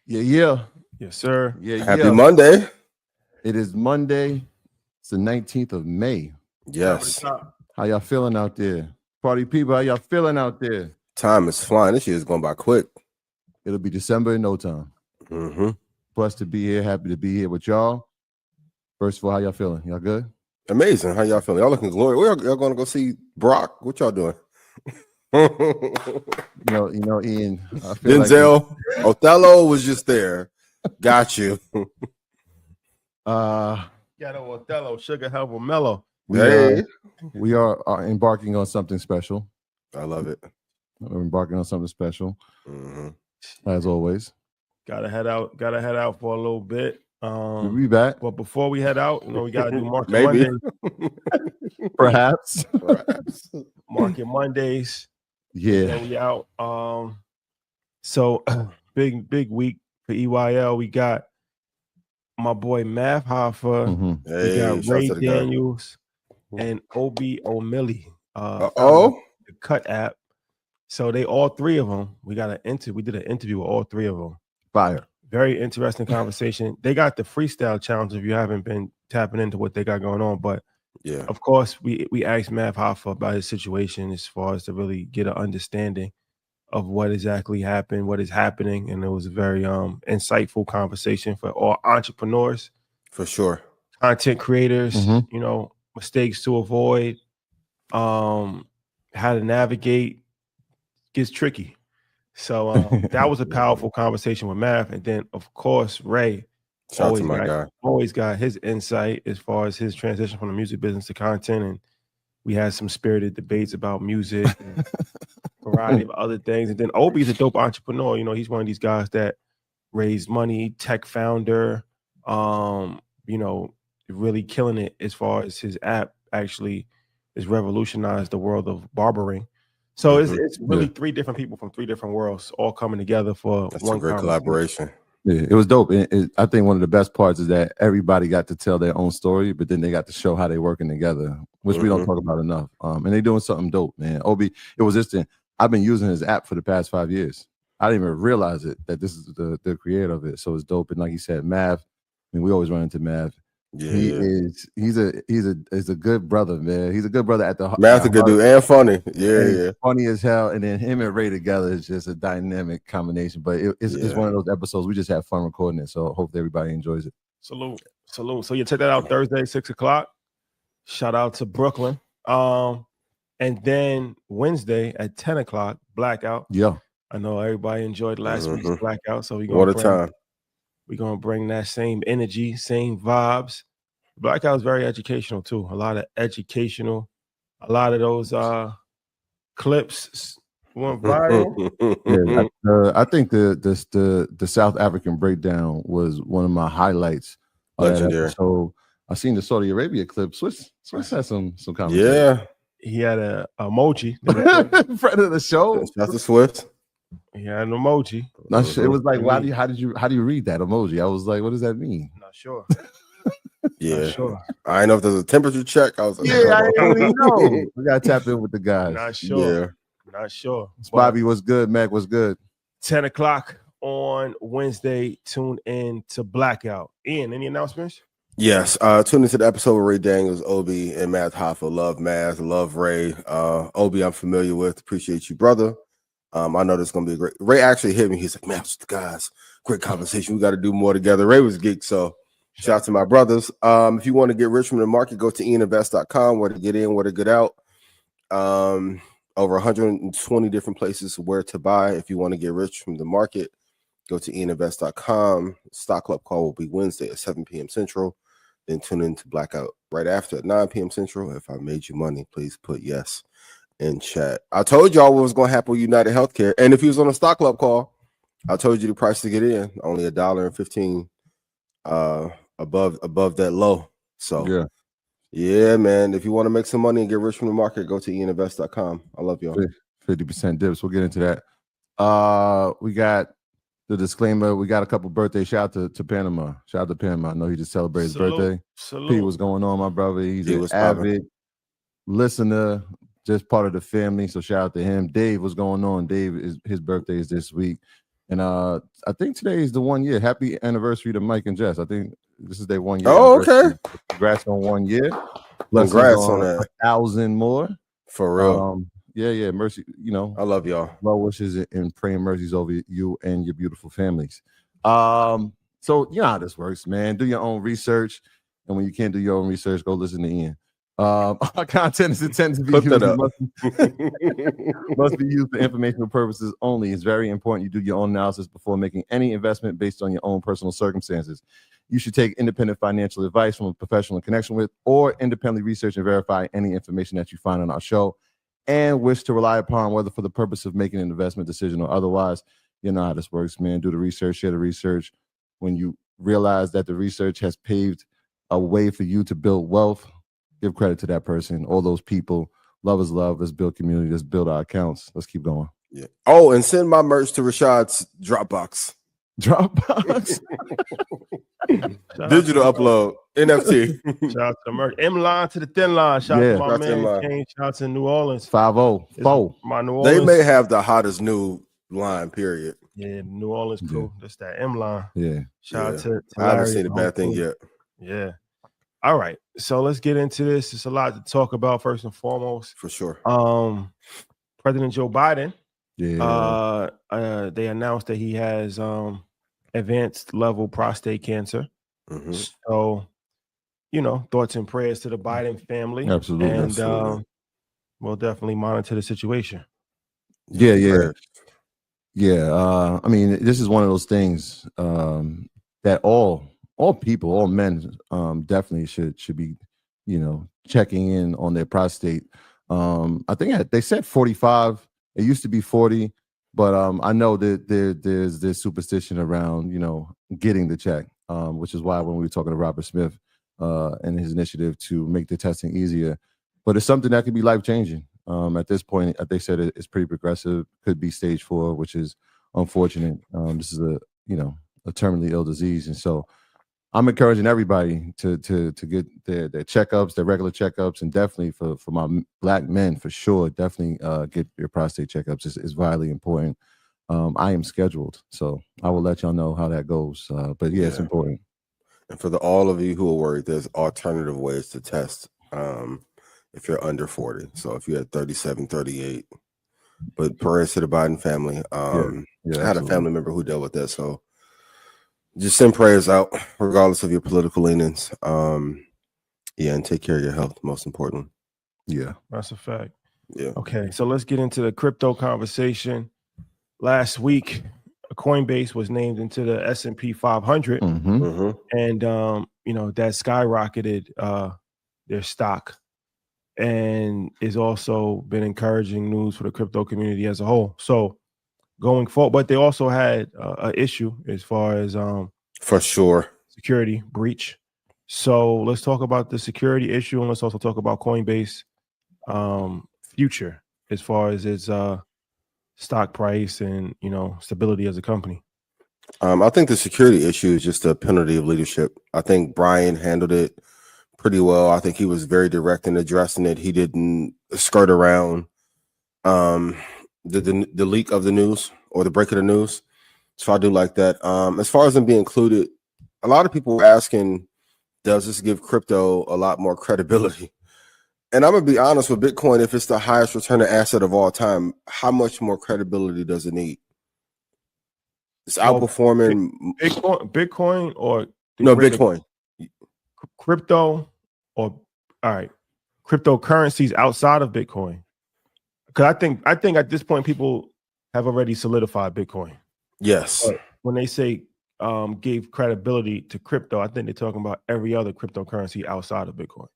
Yeah. Yes, sir. Yeah. Happy Monday. It is Monday. It's the 19th of May. Yes. How y'all feeling out there? Party people, how y'all feeling out there? Time is flying. This year is going by quick. It'll be December in no time. Mm-hmm. Blessed to be here. Happy to be here with y'all. First of all, how y'all feeling? Y'all good? Amazing. How y'all feeling? Y'all looking glorious. Where y'all going to go see Brock? What y'all doing? You know, Ian. I feel Denzel, Othello was just there. Got you. Got Othello, Sugar Helper Mellow. We are embarking on something special. I love it. We're embarking on something special. Mm-hmm. As always. Gotta head out for a little bit. We'll be back. But before we head out, we gotta do Market Maybe. Mondays. Perhaps. Market Mondays. Yeah. Then we out. So big week for EYL. We got my boy Mav Hoffa. Mm-hmm. We got Ray Daniels and Obi O'Malley. The Cut app. So they all three of them. We did an interview with all three of them. Fire. Very interesting conversation. They got the freestyle challenge if you haven't been tapping into what they got going on. But yeah, of course, we asked Mav Hoffa about his situation as far as to really get an understanding of what exactly happened, what is happening. And it was a very insightful conversation for all entrepreneurs. For sure. Content creators, mistakes to avoid, how to navigate. Gets tricky. So that was a powerful conversation with Mav. And then, of course, Ray always got his insight as far as his transition from the music business to content. And we had some spirited debates about music and a variety of other things. And then Obi's a dope entrepreneur. He's one of these guys that raised money, tech founder, really killing it as far as his app actually has revolutionized the world of barbering. So it's really three different people from three different worlds all coming together for That's one a great collaboration. Yeah, it was dope. I think one of the best parts is that everybody got to tell their own story, but then they got to show how they're working together, which we don't talk about enough. And they're doing something dope, man. Obi, it was interesting. I've been using his app for the past 5 years. I didn't even realize that this is the creator of it. So it's dope. And like you said, Mav, we always run into Mav. Yeah, he's a good brother, man. He's a good brother at the Mav's a good dude and funny. Yeah. Funny as hell. And then him and Ray together is just a dynamic combination. But it's one of those episodes we just have fun recording it. So hopefully everybody enjoys it. Salute. So you check that out Thursday, 6:00. Shout out to Brooklyn. And then Wednesday at 10:00, Blackout. Yeah. I know everybody enjoyed last week's Blackout. So we're going to bring that same energy, same vibes. Blackout is very educational, too. A lot of educational. A lot of those clips went viral. I think the South African breakdown was one of my highlights. Legendary. So I seen the Saudi Arabia clip. Swiss had some conversation. Yeah. He had an emoji. Friend of the show. That's the Swiss. He had an emoji. Not sure. It was like, how do you read that emoji? I was like, what does that mean? Not sure. Yeah. Not sure. I know if there's a temperature check. I was like, I didn't really know. We gotta tap in with the guys. Not sure. Yeah. Not sure. Bobby was good. Mac was good. 10:00 on Wednesday. Tune in to Blackout. Ian, any announcements? Yes. Tune into the episode with Ray Daniels, Obi, and Matt Hoffa. Love Maz, love Ray. Obi, I'm familiar with. Appreciate you, brother. I know this is gonna be a great. Ray actually hit me. He's like, "Man, the guys, great conversation. We got to do more together." Ray was geek, so shout out to my brothers. If you want to get rich from the market, go to ianinvest.com. Where to get in, where to get out. Over 120 different places where to buy. If you want to get rich from the market, go to ianinvest.com. Stock Club call will be Wednesday at 7 p.m. Central. Then tune into Blackout right after at 9 p.m. Central. If I made you money, please put yes in chat. I told y'all what was going to happen with UnitedHealthcare. And if you was on a Stock Club call, I told you the price to get in. Only $1.15 above that low. So yeah, man. If you want to make some money and get rich from the market, go to ianinvest.com. I love y'all. 50% dips. We'll get into that. We got the disclaimer. We got a couple birthdays. Shout out to Panama. Shout out to Panama. I know he just celebrated his birthday. Pete, what's going on, my brother? He's an avid listener, just part of the family. So shout out to him. Dave, what's going on? Dave, his birthday is this week. And I think today is the 1 year. Happy anniversary to Mike and Jess. I think this is their 1 year. Oh, okay. Congrats on 1 year. Congrats on that. 1,000 more. For real. Yeah. Mercy, I love y'all. Well wishes and praying mercies over you and your beautiful families. So you know how this works, man. Do your own research. And when you can't do your own research, go listen to Ian. Our content is intended to be must be used for informational purposes only. It's very important you do your own analysis before making any investment based on your own personal circumstances. You should take independent financial advice from a professional in connection with, or independently research and verify any information that you find on our show and wish to rely upon, whether for the purpose of making an investment decision or otherwise. You know how this works, man. Do the research, share the research. When you realize that the research has paved a way for you to build wealth, give credit to that person, all those people. Love is love. Let's build community. Let's build our accounts. Let's keep going. Yeah. Oh, and send my merch to Rashad's Dropbox. Dropbox. Digital upload. NFT. Shout out to the merch. M-line to the thin line. Shout out to my man Kane. Shout out to New Orleans. 504. My New Orleans. They may have the hottest new line, period. Yeah, New Orleans crew. That's that M-line. Yeah. Shout out to I haven't seen a bad thing yet. Yeah. All right. So let's get into this. It's a lot to talk about, first and foremost. For sure. President Joe Biden. Yeah. They announced that he has advanced level prostate cancer. Mm-hmm. So, thoughts and prayers to the Biden family. Absolutely. And we'll definitely monitor the situation. Yeah. I mean, this is one of those things that all people, all men, definitely should be, checking in on their prostate. I think they said 45. It used to be 40, but I know that there's this superstition around, getting the check, which is why when we were talking to Robert Smith and his initiative to make the testing easier, but it's something that could be life changing. At this point, they said it's pretty progressive. Could be stage 4, which is unfortunate. This is a terminally ill disease, and so I'm encouraging everybody to get their checkups, their regular checkups, and definitely for my Black men, for sure, definitely get your prostate checkups. It's vitally important. I am scheduled, so I will let y'all know how that goes. But yeah, it's important. And for all of you who are worried, there's alternative ways to test if you're under 40. So if you're at 37, 38, but prayers to the Biden family. I had a family member who dealt with that, so just send prayers out, regardless of your political leanings. And take care of your health, most importantly. Yeah, that's a fact. Yeah. Okay, so let's get into the crypto conversation. Last week, Coinbase was named into the S&P 500, and that skyrocketed their stock, and is also been encouraging news for the crypto community as a whole. So going forward, but they also had an issue as far as for sure security breach. So let's talk about the security issue, and let's also talk about Coinbase future as far as its stock price and stability as a company. I think the security issue is just a penalty of leadership. I think Brian handled it pretty well. I think he was very direct in addressing it. He didn't skirt around the leak of the news or the break of the news. So I do like that. As far as them being included, a lot of people were asking, does this give crypto a lot more credibility? And I'm going to be honest with Bitcoin. If it's the highest returning asset of all time, how much more credibility does it need? It's outperforming Bitcoin or Bitcoin. Crypto or cryptocurrencies outside of Bitcoin. Because I think at this point people have already solidified Bitcoin. Yes. But when they say gave credibility to crypto, I think they're talking about every other cryptocurrency outside of Bitcoin.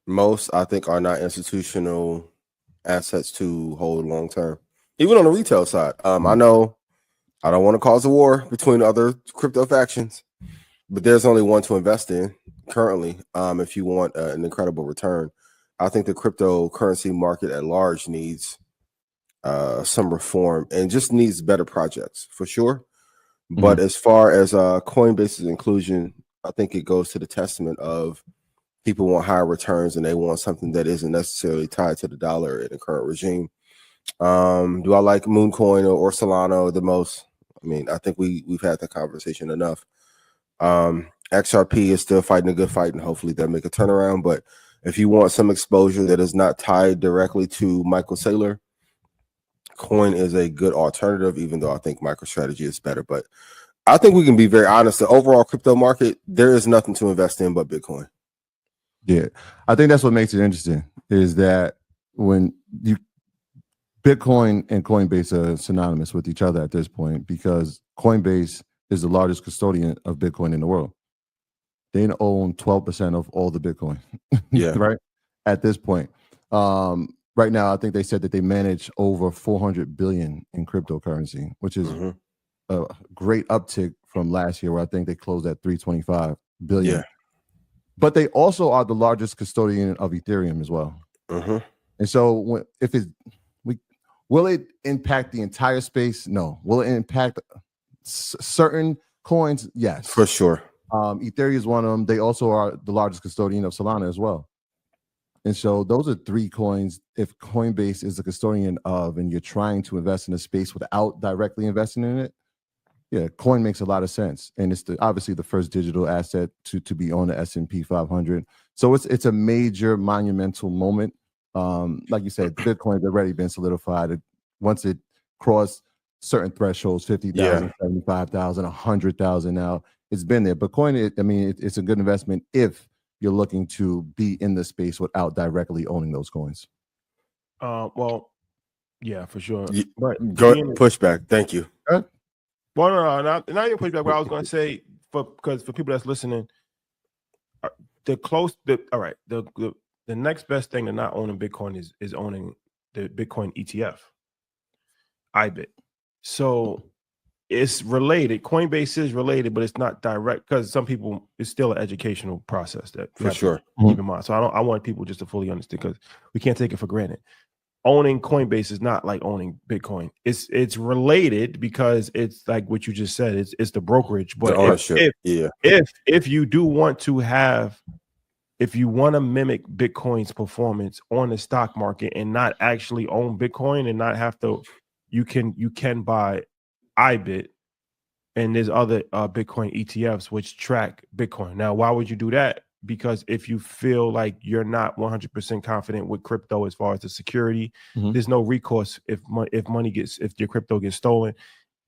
Most, I think, are not institutional assets to hold long term. Even on the retail side. I know I don't want to cause a war between other crypto factions, but there's only one to invest in currently if you want an incredible return. I think the cryptocurrency market at large needs some reform and just needs better projects for sure. But as far as Coinbase's inclusion, I think it goes to the testament of people want higher returns and they want something that isn't necessarily tied to the dollar in the current regime. Do I like Mooncoin or Solana the most? I mean, I think we've had that conversation enough. XRP is still fighting a good fight, and hopefully they'll make a turnaround. But if you want some exposure that is not tied directly to Michael Saylor, Coin is a good alternative, even though I think MicroStrategy is better. But I think we can be very honest. The overall crypto market, there is nothing to invest in but Bitcoin. Yeah, I think that's what makes it interesting, is that when Bitcoin and Coinbase are synonymous with each other at this point, because Coinbase is the largest custodian of Bitcoin in the world. They own 12% of all the Bitcoin. Yeah. Right. At this point. Right now, I think they said that they manage over 400 billion in cryptocurrency, which is a great uptick from last year, where I think they closed at 325 billion. Yeah. But they also are the largest custodian of Ethereum as well. And so will it impact the entire space? No. Will it impact certain coins? Yes. For sure. Ethereum is one of them. They also are the largest custodian of Solana as well. And so those are three coins. If Coinbase is the custodian of, and you're trying to invest in a space without directly investing in it, yeah, Coin makes a lot of sense. And it's obviously the first digital asset to be on the S&P 500. So it's a major monumental moment. Like you said, Bitcoin's already been solidified. Once it crossed certain thresholds, 50,000, 75,000, 100,000 now, it's been there. But Coin, it's a good investment if you're looking to be in the space without directly owning those coins. Well, yeah, for sure. But go pushback. Thank you. Well, no, not your pushback. What I was going to say, because for people that's listening, the next best thing to not owning Bitcoin is owning the Bitcoin ETF, IBIT. So it's related. Coinbase is related, but it's not direct, because some people, it's still an educational process that for sure keep in mind. So I want people just to fully understand, because we can't take it for granted. Owning Coinbase is not like owning Bitcoin. It's related, because it's like what you just said. It's the brokerage. But if you do want to if you want to mimic Bitcoin's performance on the stock market and not actually own Bitcoin and not have to, you can buy IBIT, and there's other Bitcoin ETFs which track Bitcoin. Now, why would you do that? Because if you feel like you're not 100% confident with crypto as far as the security, there's no recourse if your crypto gets stolen.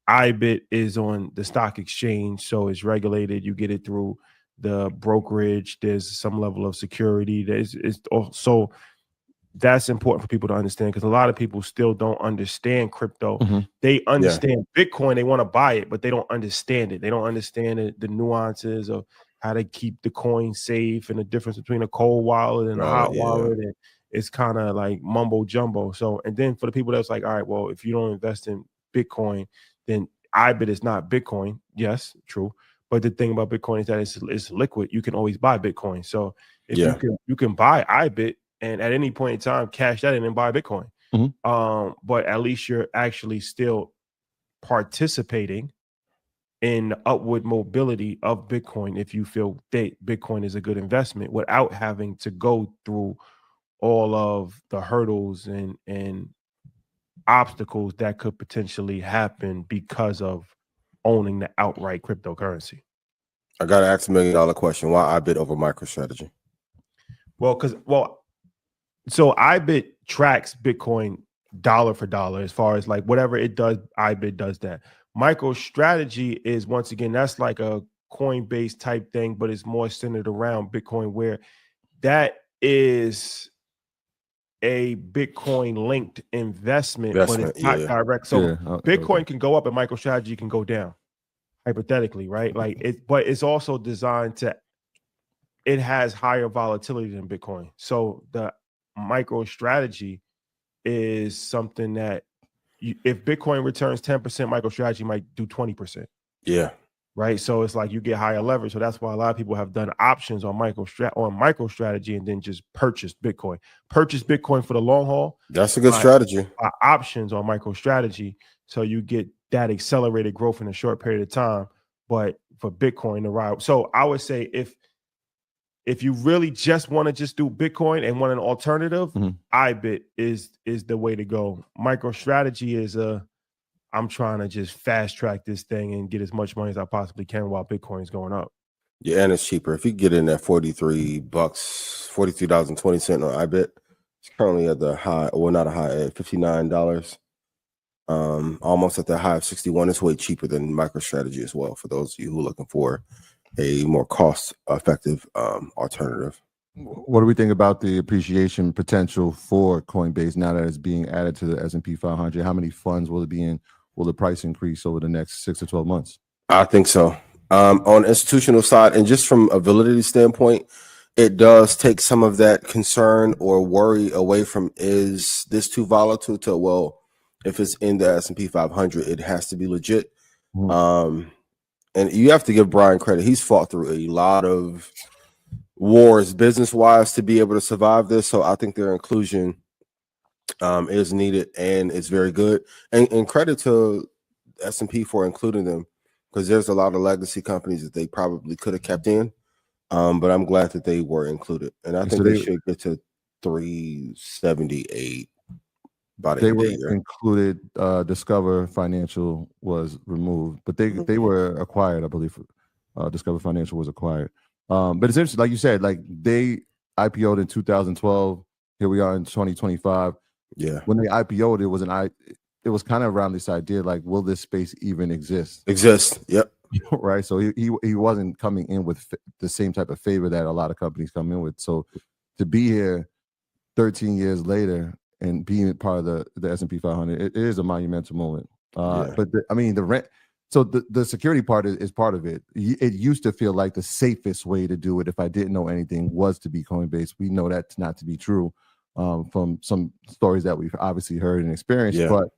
IBIT is on the stock exchange, so it's regulated. You get it through the brokerage. There's some level of security. So that's important for people to understand, because a lot of people still don't understand crypto. They understand Bitcoin. They want to buy it, but they don't understand it. They don't understand the nuances of how to keep the coin safe and the difference between a cold wallet and a hot wallet. And it's kind of like mumbo jumbo. So, and then for the people that's like, all right, well, if you don't invest in Bitcoin, then IBIT is not Bitcoin. Yes, true. But the thing about Bitcoin is that it's liquid. You can always buy Bitcoin. So if you can buy IBIT and at any point in time cash that in and buy Bitcoin. But at least you're actually still participating in the upward mobility of Bitcoin if you feel that Bitcoin is a good investment, without having to go through all of the hurdles and obstacles that could potentially happen because of owning the outright cryptocurrency. I got to ask $1 million question. Why IBIT over MicroStrategy? So IBIT tracks Bitcoin dollar for dollar, as far as like whatever it does, IBIT does that. MicroStrategy is, once again, that's like a Coinbase type thing, but it's more centered around Bitcoin, where that is a Bitcoin linked investment, but it's not direct. So Bitcoin can go up and MicroStrategy can go down, hypothetically, right? Like but it's also designed it has higher volatility than Bitcoin. So the MicroStrategy is something that if Bitcoin returns 10%, MicroStrategy might do 20%. Yeah. Right. So it's like you get higher leverage. So that's why a lot of people have done options on MicroStrategy and then just purchased Bitcoin. Purchase Bitcoin for the long haul. That's a good strategy. Options on MicroStrategy. So you get that accelerated growth in a short period of time. But for Bitcoin to ride. So I would say if you really just want to just do Bitcoin and want an alternative, IBIT is the way to go. MicroStrategy is I'm trying to just fast track this thing and get as much money as I possibly can while Bitcoin's going up. Yeah, and it's cheaper. If you get in at $43, $43.20 on iBit, it's currently at the high, well, not a high, at $59. Almost at the high of 61. It's way cheaper than MicroStrategy as well, for those of you who are looking for a more cost-effective alternative. What do we think about the appreciation potential for Coinbase now that it's being added to the S&P 500? How many funds will it be in? Will the price increase over the next 6 to 12 months? I think so. On the institutional side, and just from a validity standpoint, it does take some of that concern or worry away from, is this too volatile, to, well, if it's in the S&P 500, it has to be legit. And you have to give Brian credit. He's fought through a lot of wars business-wise to be able to survive this. So I think their inclusion is needed, and it's very good. And credit to S&P for including them, because there's a lot of legacy companies that they probably could have kept in. But I'm glad that they were included. And I think they should get to 378. They were included. Discover Financial was removed, but they were acquired, I believe. Discover Financial was acquired. But it's interesting, like you said, like they IPO'd in 2012. Here we are in 2025. Yeah. When they IPO'd, it was kind of around this idea, like, will this space even exist? Yep. Right. So he wasn't coming in with the same type of favor that a lot of companies come in with. So to be here 13 years later and being part of the S&P 500, it is a monumental moment. But the rent. So the security part is part of it. It used to feel like the safest way to do it, if I didn't know anything, was to be Coinbase. We know that's not to be true from some stories that we've obviously heard and experienced. Yeah. But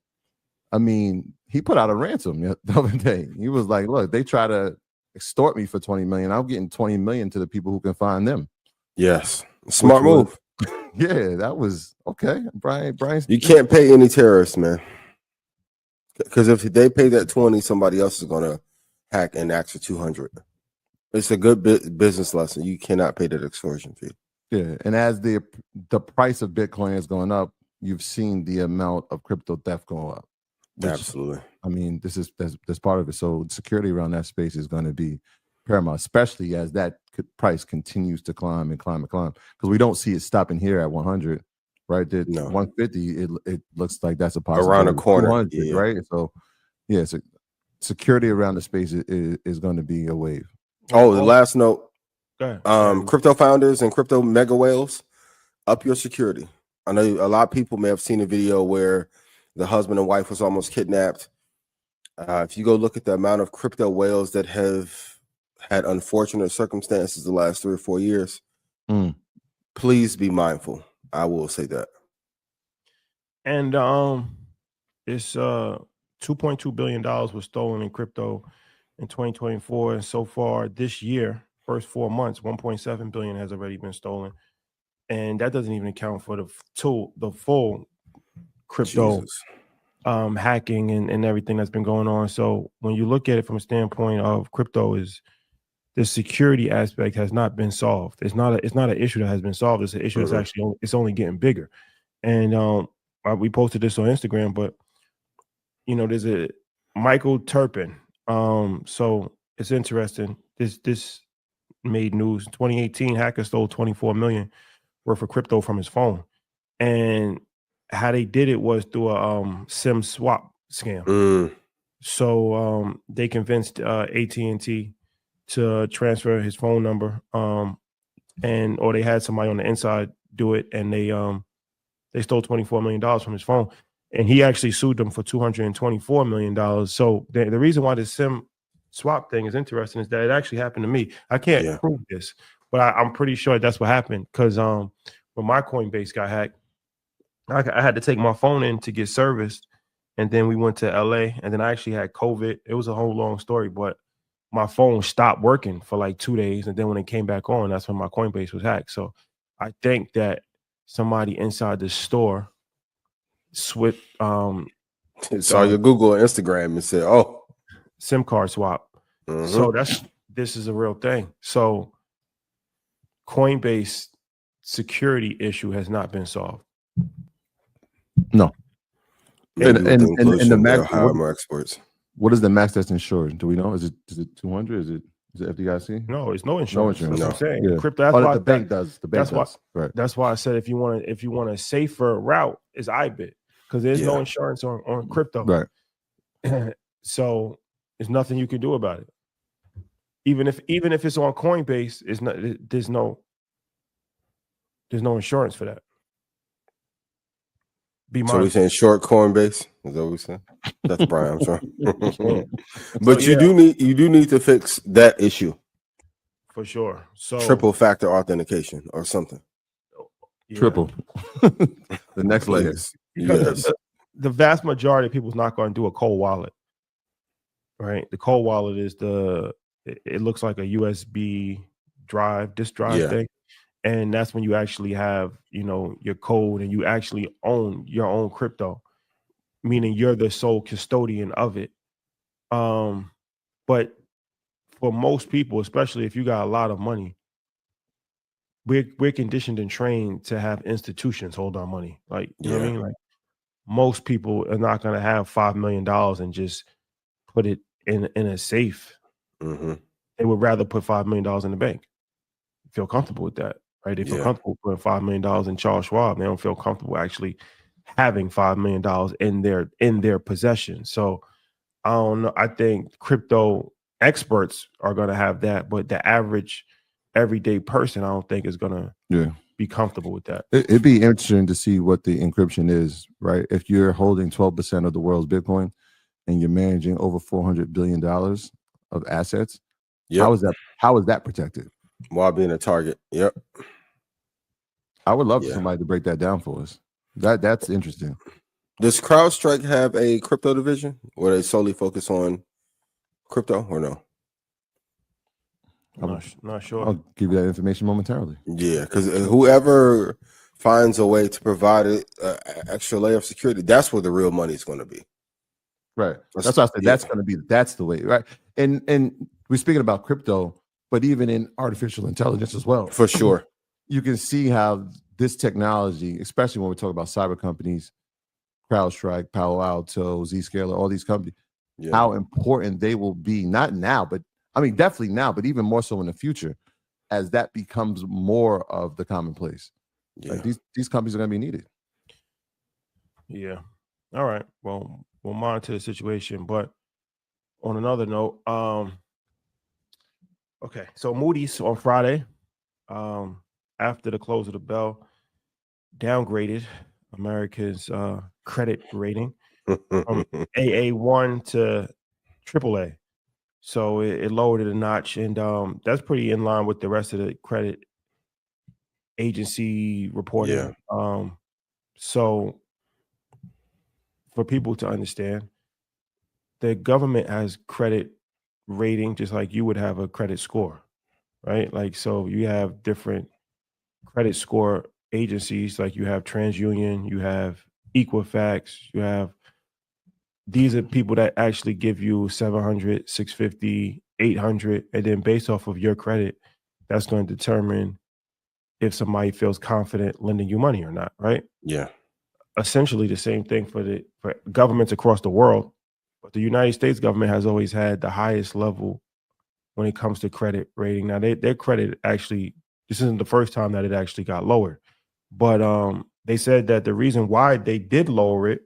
I mean, he put out a ransom the other day. He was like, look, they try to extort me for $20 million. I'm getting $20 million to the people who can find them. Yes. Smart move. Yeah, that was okay. Brian, you can't pay any terrorists, man. Because if they pay that 20, somebody else is gonna hack and ask for 200. It's a good business lesson. You cannot pay that extortion fee. Yeah, and as the price of Bitcoin is going up, you've seen the amount of crypto theft go up. Absolutely. I mean, that's part of it. So security around that space is going to be paramount, especially as that price continues to climb and climb and climb. Because we don't see it stopping here at 100. Right, at 150, it looks like that's a possibility. Around the corner, right? So, yeah, so security around the space is going to be a wave. Oh, the last note, crypto founders and crypto mega whales, up your security. I know a lot of people may have seen a video where the husband and wife was almost kidnapped. If you go look at the amount of crypto whales that have had unfortunate circumstances the last 3 or 4 years, please be mindful. I will say that. And it's $2.2 billion was stolen in crypto in 2024, and so far this year, first 4 months, 1.7 billion has already been stolen, and that doesn't even account for the full crypto hacking and everything that's been going on. So when you look at it from a standpoint of crypto, is the security aspect has not been solved. It's not an issue that has been solved. It's an issue that's actually it's only getting bigger. And we posted this on Instagram, but there's a Michael Turpin. So it's interesting. This made news. 2018, hacker stole 24 million worth of crypto from his phone, and how they did it was through a SIM swap scam. So they convinced AT&T to transfer his phone number, or they had somebody on the inside do it, and they stole $24 million from his phone, and he actually sued them for $224 million. So the reason why this SIM swap thing is interesting is that it actually happened to me. I can't prove this, but I'm pretty sure that's what happened, because when my Coinbase got hacked, I had to take my phone in to get serviced, and then we went to LA, and then I actually had COVID. It was a whole long story, but my phone stopped working for like 2 days, and then when it came back on, that's when my Coinbase was hacked. So I think that somebody inside the store saw your Google and Instagram and said, "Oh, SIM card swap." So this is a real thing. So Coinbase security issue has not been solved. No. Maybe and with the and inclusion, the they'll max. hire more experts. What is the max that's insured? Do we know? Is it 200? Is it FDIC? No, it's no insurance. No insurance. That's what I'm saying. Yeah. Crypto. That's why the bank does. The bank that's does. Right. That's why I said if you want a safer route is IBIT, because there's no insurance on crypto. Right. So there's nothing you can do about it. Even if it's on Coinbase, there's no insurance for that. So we're saying short Coinbase? Is that what we saying? That's Brian, I'm sorry. But you do need to fix that issue. For sure. So triple factor authentication or something. Yeah. Triple. The next layer. Because the vast majority of people is not going to do a cold wallet. Right? The cold wallet is it looks like a USB disk drive thing. And that's when you actually have, your code and you actually own your own crypto, meaning you're the sole custodian of it. But for most people, especially if you got a lot of money, we're conditioned and trained to have institutions hold our money. Like, you know what I mean? Like most people are not going to have $5 million and just put it in a safe. Mm-hmm. They would rather put $5 million in the bank. Feel comfortable with that, right? They feel comfortable putting $5 million in Charles Schwab. They don't feel comfortable actually having $5 million in their possession. So I don't know. I think crypto experts are going to have that, but the average everyday person, I don't think is going to be comfortable with that. It'd be interesting to see what the encryption is, right? If you're holding 12% of the world's Bitcoin and you're managing over $400 billion of assets, how is that protected? While being a target. Yep. I would love for somebody to break that down for us. That's interesting. Does CrowdStrike have a crypto division where they solely focus on crypto or no? I'm not sure. I'll give you that information momentarily. Yeah, because whoever finds a way to provide extra layer of security, that's where the real money is going to be. Right. That's why I said that's the way. Right. And we're speaking about crypto, but even in artificial intelligence as well. For sure. You can see how this technology, especially when we talk about cyber companies, CrowdStrike, Palo Alto, Zscaler, all these companies, how important they will be, not now, but I mean, definitely now, but even more so in the future, as that becomes more of the commonplace. Yeah. Like these companies are going to be needed. Yeah. All right. Well, we'll monitor the situation. But on another note, okay. So Moody's on Friday, after the close of the bell, downgraded America's credit rating from AA1 to AAA. So it lowered it a notch, and that's pretty in line with the rest of the credit agency reporting. Yeah. So for people to understand, the government has credit rating just like you would have a credit score, right? Like, so you have different credit score agencies, like you have TransUnion, you have Equifax, you have, these are people that actually give you 700, 650, 800, and then based off of your credit, that's going to determine if somebody feels confident lending you money or not, right? Yeah. Essentially the same thing for governments across the world, but the United States government has always had the highest level when it comes to credit rating. Now, their credit actually, this isn't the first time that it actually got lowered, but they said that the reason why they did lower it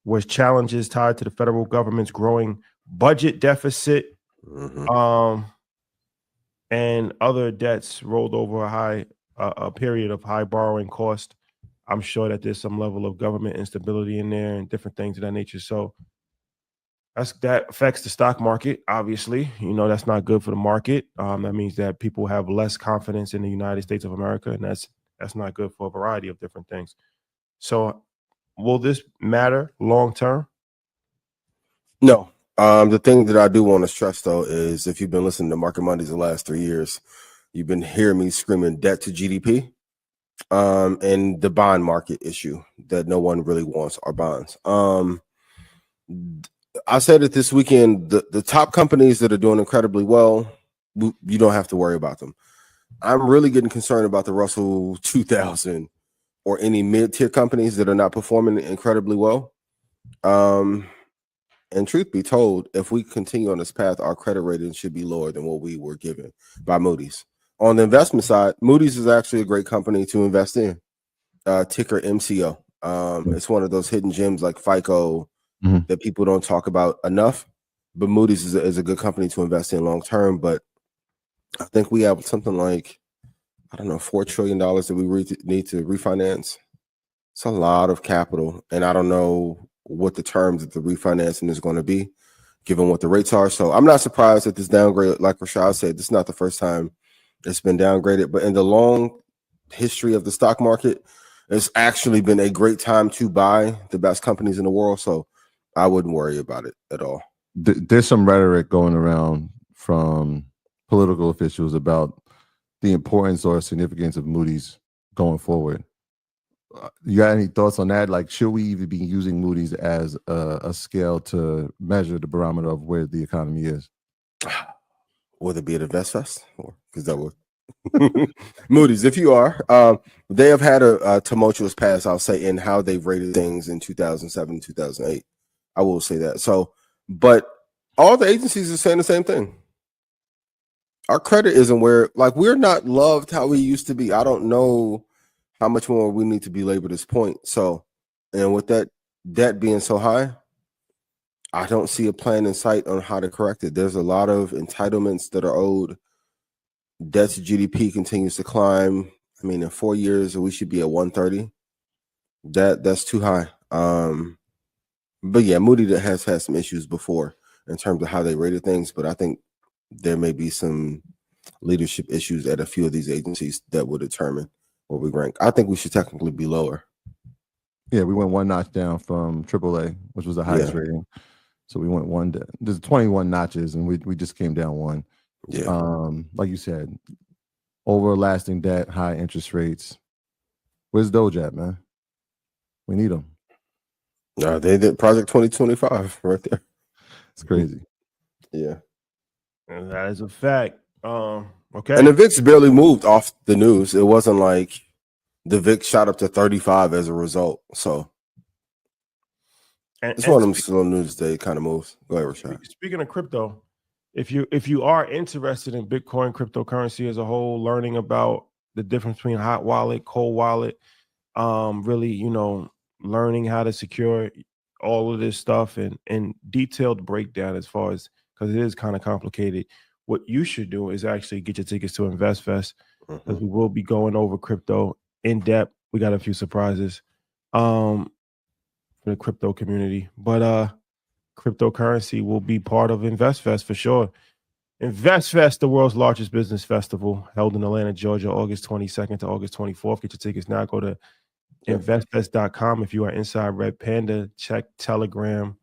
was challenges tied to the federal government's growing budget deficit, and other debts rolled over a period of high borrowing cost. I'm sure that there's some level of government instability in there and different things of that nature. So that affects the stock market. Obviously, that's not good for the market. That means that people have less confidence in the United States of America, and that's not good for a variety of different things. So will this matter long term? No. The thing that I do want to stress, though, is if you've been listening to Market Mondays the last 3 years, you've been hearing me screaming debt to GDP, and the bond market issue that no one really wants our bonds. I said it this weekend, the top companies that are doing incredibly well, you don't have to worry about them. I'm really getting concerned about the Russell 2000 or any mid-tier companies that are not performing incredibly well. And truth be told, if we continue on this path, our credit rating should be lower than what we were given by Moody's. On the investment side, Moody's is actually a great company to invest in. Ticker MCO. It's one of those hidden gems like FICO that people don't talk about enough. But Moody's is a good company to invest in long term. But I think we have something like, I don't know, $4 trillion that we need to refinance. It's a lot of capital, and I don't know what the terms of the refinancing is going to be, given what the rates are. So I'm not surprised at this downgrade. Like Rashad said, this is not the first time it's been downgraded, but in the long history of the stock market, it's actually been a great time to buy the best companies in the world. So I wouldn't worry about it at all. There's some rhetoric going around from political officials about the importance or significance of Moody's going forward. You got any thoughts on that? Like, should we even be using Moody's as a scale to measure the barometer of where the economy is? Would it be at InvestFest? Because that would Moody's, if you are, they have had a tumultuous past, I'll say, in how they've rated things in 2007, 2008. I will say that. So, but all the agencies are saying the same thing. Our credit isn't where, like, we're not loved how we used to be. I don't know how much more we need to be labeled this point. So, and with that debt being so high, I don't see a plan in sight on how to correct it. There's a lot of entitlements that are owed. Debt to GDP continues to climb. I mean, in 4 years, we should be at 130. That's too high. But yeah, Moody has had some issues before in terms of how they rated things. But I think there may be some leadership issues at a few of these agencies that will determine where we rank. I think we should technically be lower. Yeah, we went one notch down from AAA, which was the highest rating. So we went one. There's 21 notches, and we just came down one. Yeah. Like you said, overlasting debt, high interest rates. Where's Doge at, man? We need them. No, they did Project 2025 right there. It's crazy. Yeah. And that is a fact. Okay. And the VIX barely moved off the news. It wasn't like the VIX shot up to 35 as a result. So it's one of them slow news day kind of moves. Go ahead, Rashad. Speaking of crypto, if you are interested in Bitcoin, cryptocurrency as a whole, learning about the difference between hot wallet, cold wallet, really, learning how to secure all of this stuff and detailed breakdown as far as, because it is kind of complicated. What you should do is actually get your tickets to InvestFest, because we will be going over crypto in depth. We got a few surprises for the crypto community, but cryptocurrency will be part of InvestFest for sure. InvestFest, the world's largest business festival, held in Atlanta, Georgia, August 22nd to August 24th. Get your tickets now. Go to investfest.com. If you are inside Red Panda, check Telegram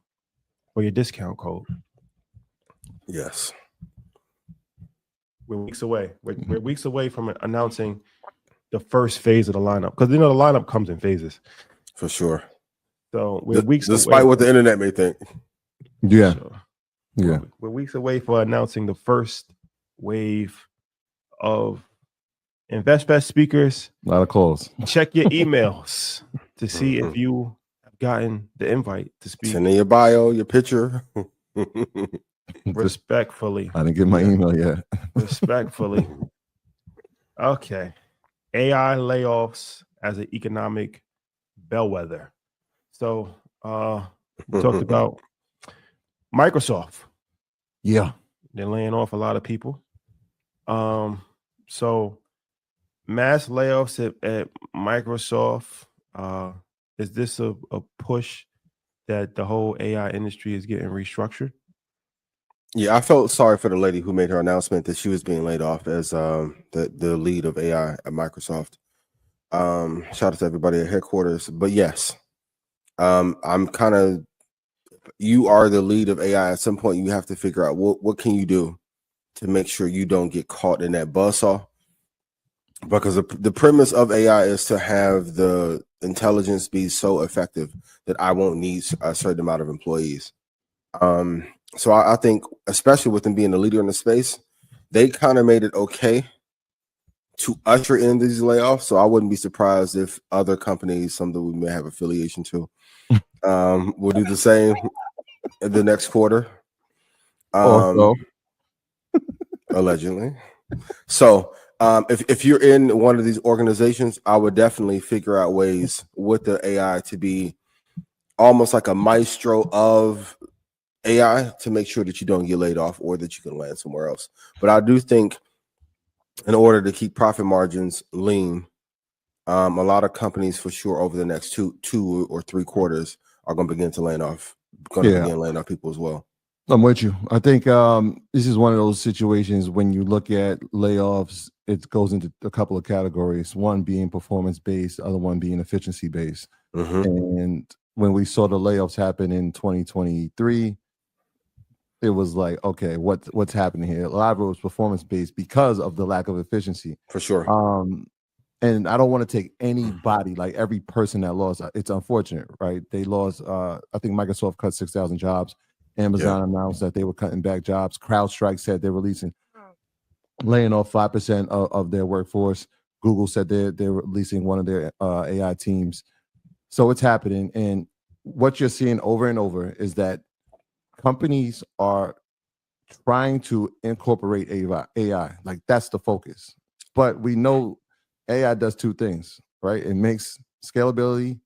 for your discount code. Yes. We're weeks away. We're weeks away from announcing the first phase of the lineup, because the lineup comes in phases. For sure. So we're weeks despite away. What the internet may think. Yeah. So Yeah. we're weeks away for announcing the first wave of InvestFest speakers. A lot of calls. Check your emails to see if you have gotten the invite to speak. Send in your bio, your picture. Respectfully. I didn't get my email yet. Respectfully. Okay. AI layoffs as an economic bellwether. So we talked about Microsoft. Yeah. They're laying off a lot of people. So mass layoffs at Microsoft. Is this a push that the whole AI industry is getting restructured? Yeah, I felt sorry for the lady who made her announcement that she was being laid off as the lead of AI at Microsoft. Shout out to everybody at headquarters. But yes, I'm kind of, you are the lead of AI. At some point, you have to figure out what can you do to make sure you don't get caught in that buzzsaw. Because the premise of AI is to have the intelligence be so effective that I won't need a certain amount of employees. So I think, especially with them being the leader in the space, they kind of made it okay to usher in these layoffs. So I wouldn't be surprised if other companies, some that we may have affiliation to, We'll do the same in the next quarter. Allegedly. So if you're in one of these organizations, I would definitely figure out ways with the AI to be almost like a maestro of AI to make sure that you don't get laid off or that you can land somewhere else. But I do think in order to keep profit margins lean, a lot of companies for sure over the next two or 3 quarters are going to begin laying off people as well. I'm with you. I think this is one of those situations when you look at layoffs, it goes into a couple of categories. One being performance-based, other one being efficiency-based. And when we saw the layoffs happen in 2023, it was like, okay, what's happening here? A lot of it was performance-based because of the lack of efficiency. For sure. And I don't want to take anybody, like every person that lost. It's unfortunate, right? They lost, I think Microsoft cut 6,000 jobs. Amazon announced that they were cutting back jobs. CrowdStrike said they're laying off 5% of their workforce. Google said they're releasing one of their AI teams. So it's happening. And what you're seeing over and over is that companies are trying to incorporate AI. Like that's the focus. But we know AI does 2 things, right? It makes scalability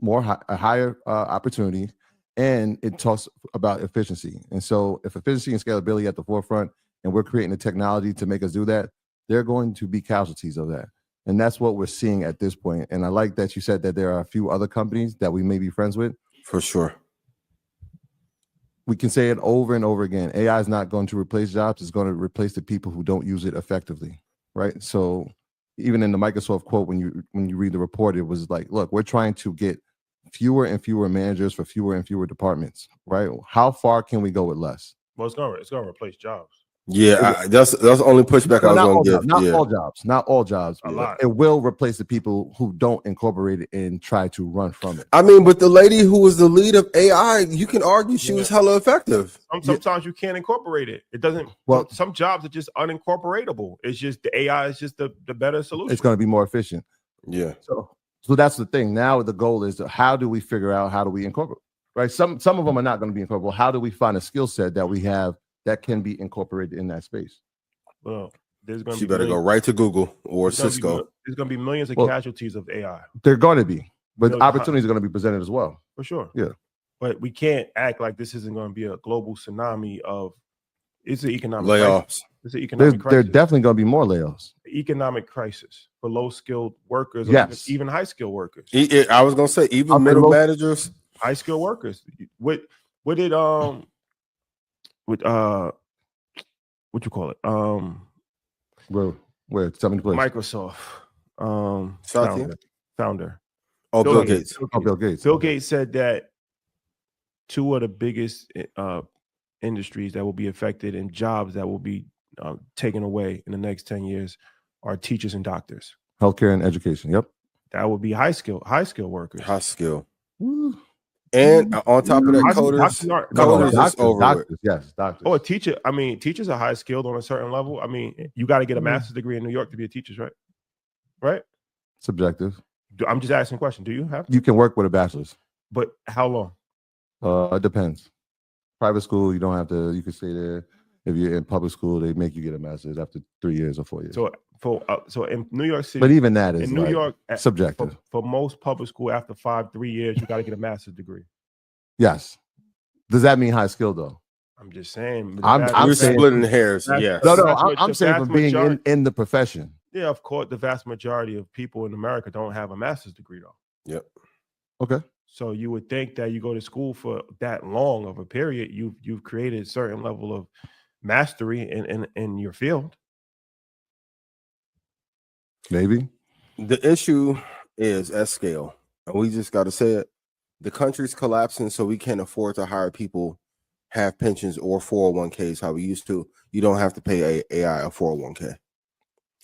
a higher opportunity. And it talks about efficiency. And so if efficiency and scalability at the forefront, and we're creating the technology to make us do that, they're going to be casualties of that. And that's what we're seeing at this point. And I like that you said that there are a few other companies that we may be friends with. For sure. We can say it over and over again. AI is not going to replace jobs. It's going to replace the people who don't use it effectively, right? So even in the Microsoft quote, when you read the report, it was like, look, we're trying to get fewer and fewer managers for fewer and fewer departments, right? How far can we go with less? Well, it's gonna replace jobs. Yeah, that's the only pushback I was going to give. Not all jobs. A lot. It will replace the people who don't incorporate it and try to run from it. I mean, but the lady who was the lead of AI, you can argue she was hella effective. Sometimes you can't incorporate it. It doesn't. Well, some jobs are just unincorporatable. It's just the AI is just the better solution. It's going to be more efficient. Yeah. So that's the thing. Now the goal is how do we figure out how do we incorporate? Right. Some of them are not going to be incorporable. How do we find a skill set that we have that can be incorporated in that space? Well, there's going to be better go right to Google or Cisco. There's going to be millions of casualties of AI. They're going to be, but opportunities are going to be presented as well. For sure. Yeah. But we can't act like this isn't going to be a global tsunami of it's an economic layoffs. Crisis. It's an economic crisis. There definitely going to be more layoffs. Economic crisis for low-skilled workers, yes, even high-skilled workers. I was going to say even middle managers, high-skilled workers. What did what you call it? Where tell me the place. Microsoft founder. Oh, Bill Gates. Bill Gates. Bill Gates said that 2 of the biggest industries that will be affected and jobs that will be taken away in the next 10 years are teachers and doctors. Healthcare and education. Yep. That would be high skill workers. High skill. Woo. And on top of that, coders is over with. Yes, doctors. Oh, a teacher. I mean, teachers are high skilled on a certain level. I mean, you got to get a master's degree in New York to be a teacher, right? Right? Subjective. I'm just asking a question. Do you have to? You can work with a bachelor's. But how long? It depends. Private school, you don't have to. You can stay there. If you're in public school, they make you get a master's after 3 years or 4 years. So in New York City, but even that is in New York subjective. For most public school, after 3 years, you got to get a master's degree. Yes. Does that mean high skill though? I'm just saying. I'm splitting hairs. Yes. No. I'm saying from being in the profession. Yeah, of course. The vast majority of people in America don't have a master's degree though. Yep. Okay. So you would think that you go to school for that long of a period, you've created a certain level of mastery in your field. Maybe. The issue is at scale, and we just got to say it. The country's collapsing, so we can't afford to hire people, have pensions or 401ks how we used to. You don't have to pay AI a 401k.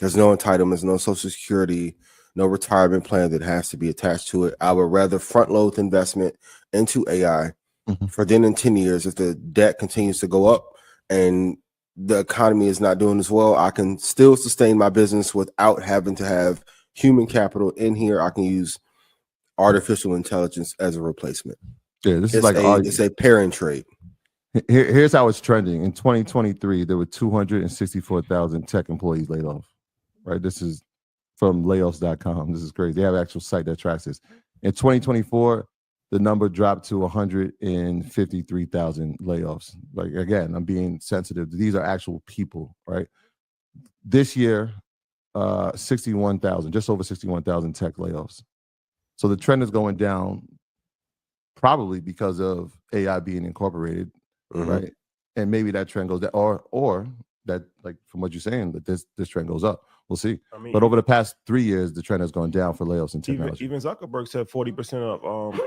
There's no entitlements, no social security, no retirement plan that has to be attached to it. I would rather front load investment into AI for then in 10 years, if the debt continues to go up and the economy is not doing as well, I can still sustain my business without having to have human capital in here. I can use artificial intelligence as a replacement. Yeah, this is like it's a pairing trade. Here's how it's trending. In 2023, there were 264,000 tech employees laid off. Right, this is from layoffs.com. This is crazy. They have an actual site that tracks this. In 2024, the number dropped to 153,000 layoffs. Like, again, I'm being sensitive. These are actual people, right? This year, 61,000, just over 61,000 tech layoffs. So the trend is going down, probably because of AI being incorporated, right? And maybe that trend goes down, or that, like from what you're saying, that this trend goes up. We'll see. I mean, but over the past 3 years, the trend has gone down for layoffs in technology. Even Zuckerberg said 40% of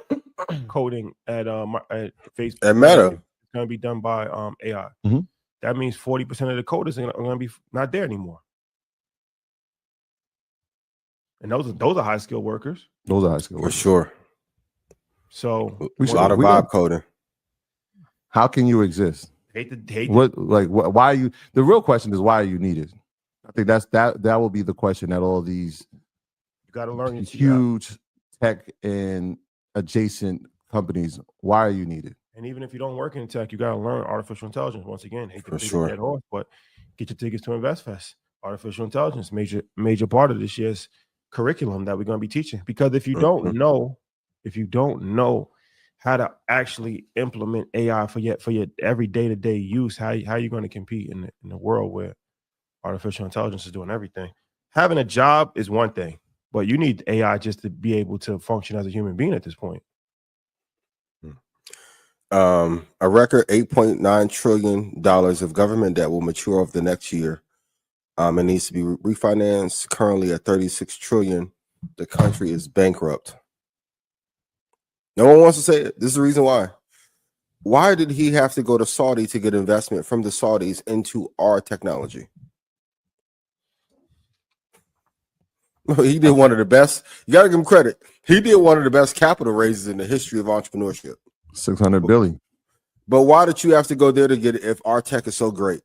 coding at Facebook at Meta is going to be done by AI. That means 40% of the coders are going to be not there anymore. And those are high skilled workers. Those are high skilled workers. For sure. So a lot of vibe coding. How can you exist? Hate why are you? The real question is, why are you needed? I think that will be the question that all these you got to learn huge tech and adjacent companies. Why are you needed? And even if you don't work in tech, you got to learn artificial intelligence. Once again, hate to beat that horse, but get your tickets to InvestFest. Artificial intelligence, major part of this year's curriculum that we're going to be teaching. Because if you don't know how to actually implement AI for your every day-to-day use, how are you going to compete in the world where artificial intelligence is doing everything? Having a job is one thing, but you need AI just to be able to function as a human being at this point. A record $8.9 trillion of government debt will mature over the next year. It needs to be refinanced. Currently at $36 trillion, the country is bankrupt. No one wants to say it. This is the reason why. Why did he have to go to Saudi to get investment from the Saudis into our technology? He did one of the best. You got to give him credit. He did one of the best capital raises in the history of entrepreneurship. $600 billion. But why did you have to go there to get it if our tech is so great?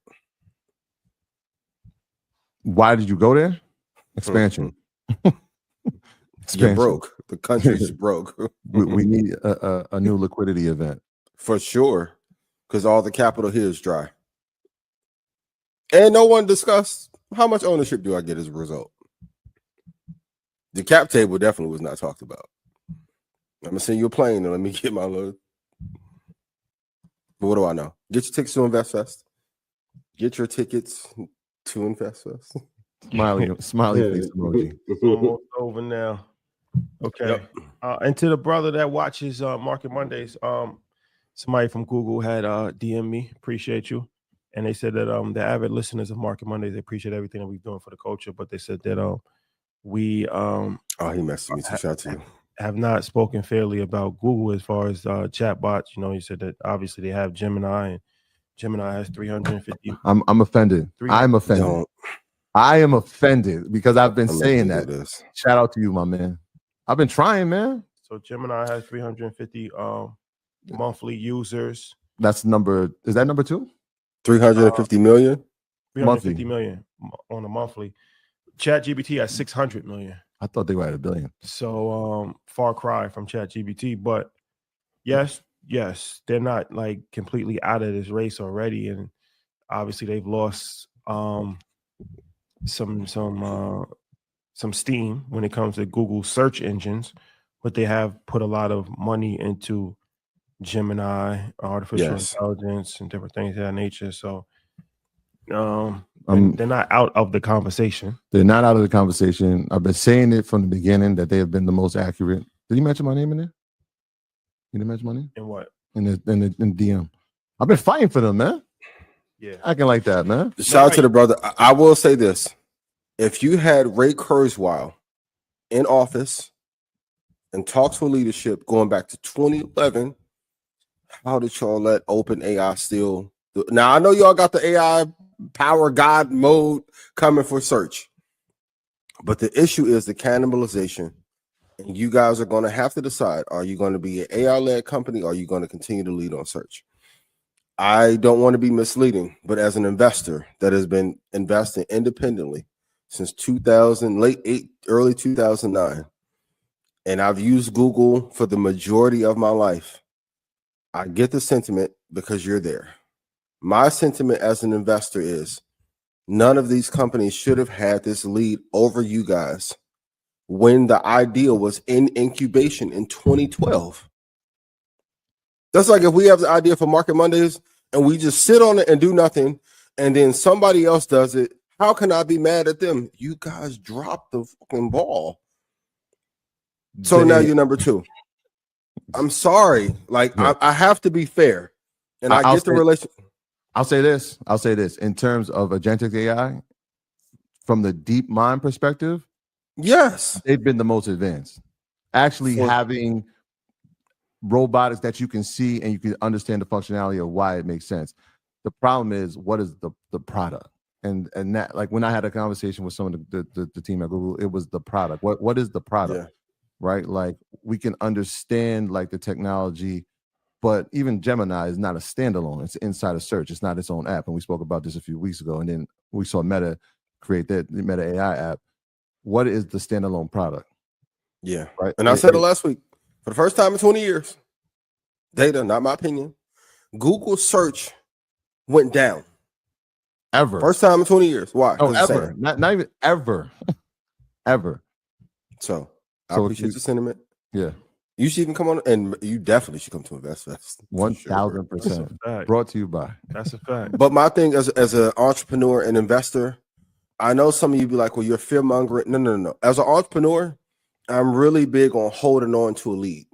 Why did you go there? Expansion. You're broke. The country's broke. we need a new liquidity event. For sure. Because all the capital here is dry. And no one discussed how much ownership do I get as a result. The cap table definitely was not talked about. I'm going to send you a plane and let me get my load. But what do I know? Get your tickets to InvestFest. Get your tickets to InvestFest. Smiley face emoji. Almost over now. Okay. Yep. And to the brother that watches Market Mondays, somebody from Google had DM me. Appreciate you. And they said that the avid listeners of Market Mondays, they appreciate everything that we're doing for the culture. But they said that we he messaged me too. Shout out to you. Have not spoken fairly about Google as far as chat bots. You know, he said that obviously they have Gemini, and Gemini has 350. I'm offended. I'm offended. I am offended because I've been saying that. Shout out to you, my man. I've been trying, man. So Gemini has 350 monthly users. That's number. Is that number 2? 350 million. 350 million on a monthly. ChatGPT has 600 million. I thought they were at 1 billion. So far cry from ChatGPT, but yes, they're not like completely out of this race already, and obviously they've lost some steam when it comes to Google search engines, but they have put a lot of money into Gemini, artificial intelligence, and different things of that nature. So they're not out of the conversation. They're not out of the conversation. I've been saying it from the beginning that they have been the most accurate. Did you mention my name in there? You didn't mention my name? In what? In the DM. I've been fighting for them, man. Yeah. Acting like that, man. Shout out to the brother. I will say this. If you had Ray Kurzweil in office and talks for leadership going back to 2011, how did y'all let OpenAI still do? Now, I know y'all got the AI power God mode coming for search, but the issue is the cannibalization, and you guys are going to have to decide, are you going to be an AI-led company, or are you going to continue to lead on search? I don't want to be misleading, but as an investor that has been investing independently since 2000, early 2009, and I've used Google for the majority of my life, I get the sentiment because you're there. My sentiment as an investor is none of these companies should have had this lead over you guys when the idea was in incubation in 2012. That's like if we have the idea for Market Mondays and we just sit on it and do nothing, and then somebody else does it. How can I be mad at them? You guys dropped the fucking ball. So now you're number 2. I'm sorry. Like, yeah. I have to be fair. And I get the relation. I'll say this. In terms of agentic AI, from the deep mind perspective, yes, they've been the most advanced. Actually having robotics that you can see and you can understand the functionality of why it makes sense. The problem is, what is the product? And that, like, when I had a conversation with some of the team at Google, it was the product. What is the product? Yeah. Right? Like, we can understand like the technology, but even Gemini is not a standalone. It's inside of search. It's not its own app. And we spoke about this a few weeks ago. And then we saw Meta create the Meta AI app. What is the standalone product? Yeah. Right. And I said it last week. For the first time in 20 years, data, not my opinion, Google search went down. Ever. First time in 20 years. Why? Oh, ever. Not even ever. Ever. So I appreciate the sentiment. Yeah. You should even come on, and you definitely should come to InvestFest. 1,000%. Brought to you by. That's a fact. But my thing as an entrepreneur and investor, I know some of you be like, well, you're fear mongering. No. As an entrepreneur, I'm really big on holding on to a lead.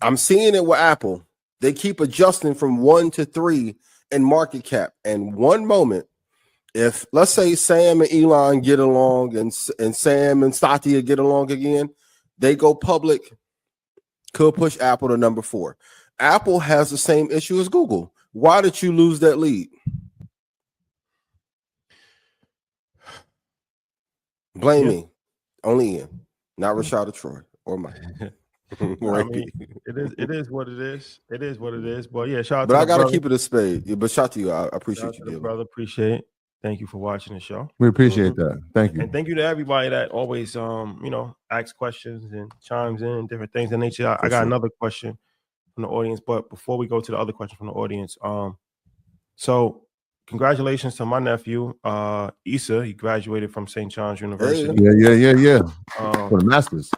I'm seeing it with Apple. They keep adjusting from 1 to 3 in market cap. And one moment, if let's say Sam and Elon get along and Sam and Satya get along again, they go public, could push Apple to number 4. Apple has the same issue as Google. Why did you lose that lead? Blame me. Only Ian, not Rashad or Troy or Mike. I mean, it is what it is. It is what it is. But yeah, shout out. But I gotta keep it a spade. Yeah, but shout out to you. I appreciate you, brother. Appreciate it. Thank you for watching the show. We appreciate that. Thank you. And thank you to everybody that always asks questions and chimes in and different things in nature. I got another question from the audience, but before we go to the other question from the audience, so congratulations to my nephew, Issa. He graduated from St. John's University. Yeah. For the masters.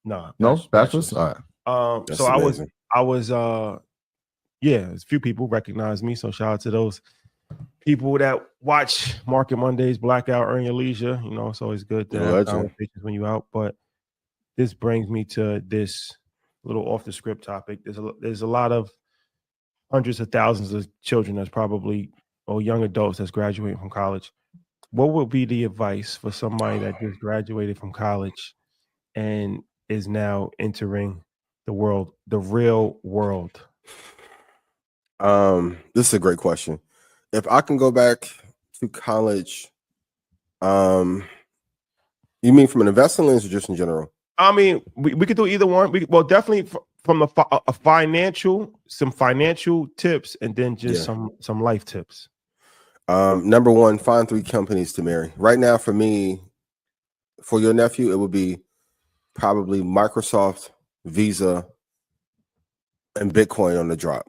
No, bachelor's. All right. That's so amazing. I was a few people recognize me. So shout out to those people that watch Market Mondays, Blackout, Earn Your Leisure. It's always good to have conversations when you're out. But this brings me to this little off the script topic. There's a lot of hundreds of thousands of children that's probably, or young adults that's graduating from college. What would be the advice for somebody that just graduated from college and is now entering the real world? This is a great question. If I can go back to college, you mean from an investment lens or just in general? I mean, we could do either one. Well, definitely from some financial tips, and then just some life tips. Number 1, find 3 companies to marry. Right now, for me, for your nephew, it would be probably Microsoft, Visa, and Bitcoin on the drop.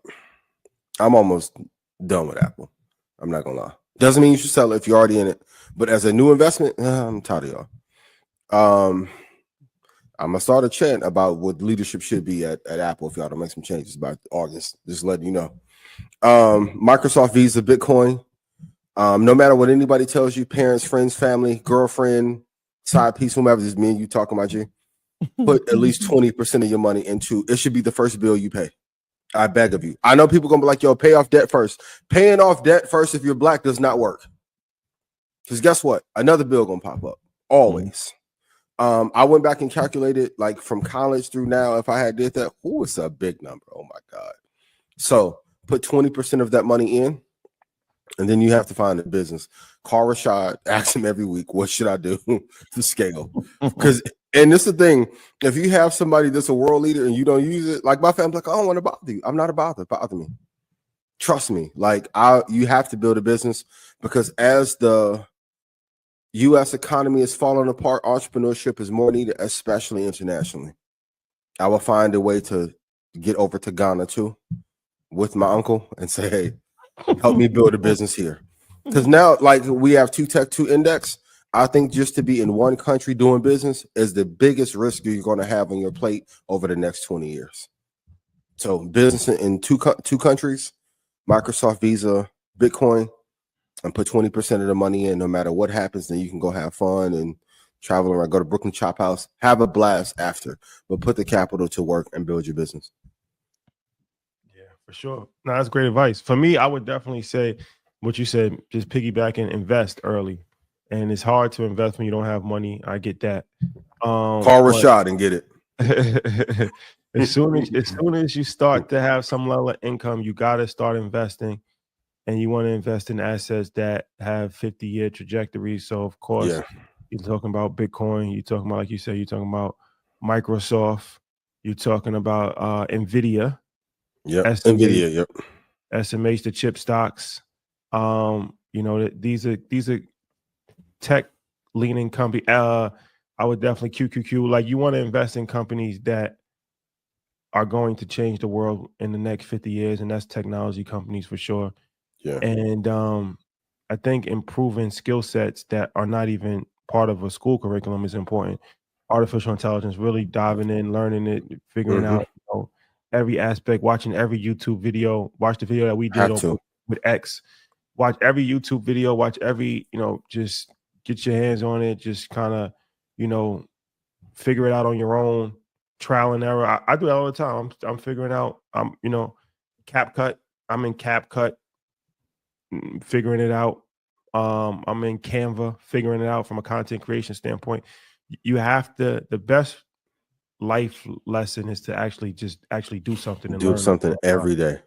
I'm almost done with Apple. I'm not gonna lie. Doesn't mean you should sell it if you're already in it. But as a new investment, I'm tired of y'all. I'm gonna start a chant about what leadership should be at Apple if y'all don't make some changes by August. Just letting you know. Microsoft, Visa, Bitcoin. No matter what anybody tells you, parents, friends, family, girlfriend, side piece, whomever, this is me and you talking about you. Put at least 20% of your money into it. Should be the first bill you pay. I beg of you. I know people gonna be like, yo, pay off debt first. Paying off debt first if you're black does not work. Because guess what? Another bill gonna pop up. Always. I went back and calculated, like, from college through now, if I had did that, it's a big number. Oh my God. So put 20% of that money in, and then you have to find a business. Call Rashad, ask him every week, what should I do to scale? Because, and this is the thing, if you have somebody that's a world leader and you don't use it, like my family's like, I don't want to bother you. I'm not about to bother me. Trust me. Like, you have to build a business, because as the U.S. economy is falling apart, entrepreneurship is more needed, especially internationally. I will find a way to get over to Ghana too with my uncle and say, hey, help me build a business here. Because now, like, we have 2 Tech 2 index. I think just to be in one country doing business is the biggest risk you're going to have on your plate over the next 20 years. So business in two countries, Microsoft, Visa, Bitcoin, and put 20% of the money in. No matter what happens, then you can go have fun and travel around, go to Brooklyn Chop House, have a blast after, but put the capital to work and build your business. Yeah, for sure. No, that's great advice. For me, I would definitely say what you said, just piggyback and invest early. And it's hard to invest when you don't have money. I get that. Call Rashad and get it. as soon as you start to have some level of income, you got to start investing. And you want to invest in assets that have 50-year trajectories. So, of course, you're talking about Bitcoin. You're talking about, like you said, you're talking about Microsoft. You're talking about NVIDIA. Yeah, NVIDIA. Yep. SMH, the chip stocks. These are tech leaning company. I would definitely QQQ. Like, you want to invest in companies that are going to change the world in the next 50 years, and that's technology companies for sure. Yeah. And I think improving skill sets that are not even part of a school curriculum is important. Artificial intelligence, really diving in, learning it, figuring out every aspect, watching every YouTube video, watch the video that we did with X, watch every YouTube video, watch every, just get your hands on it, just kind of, figure it out on your own, trial and error. I do that all the time. I'm figuring out, CapCut. I'm in CapCut, figuring it out. I'm in Canva, figuring it out from a content creation standpoint. You have to, the best life lesson is to actually do something and do something every day.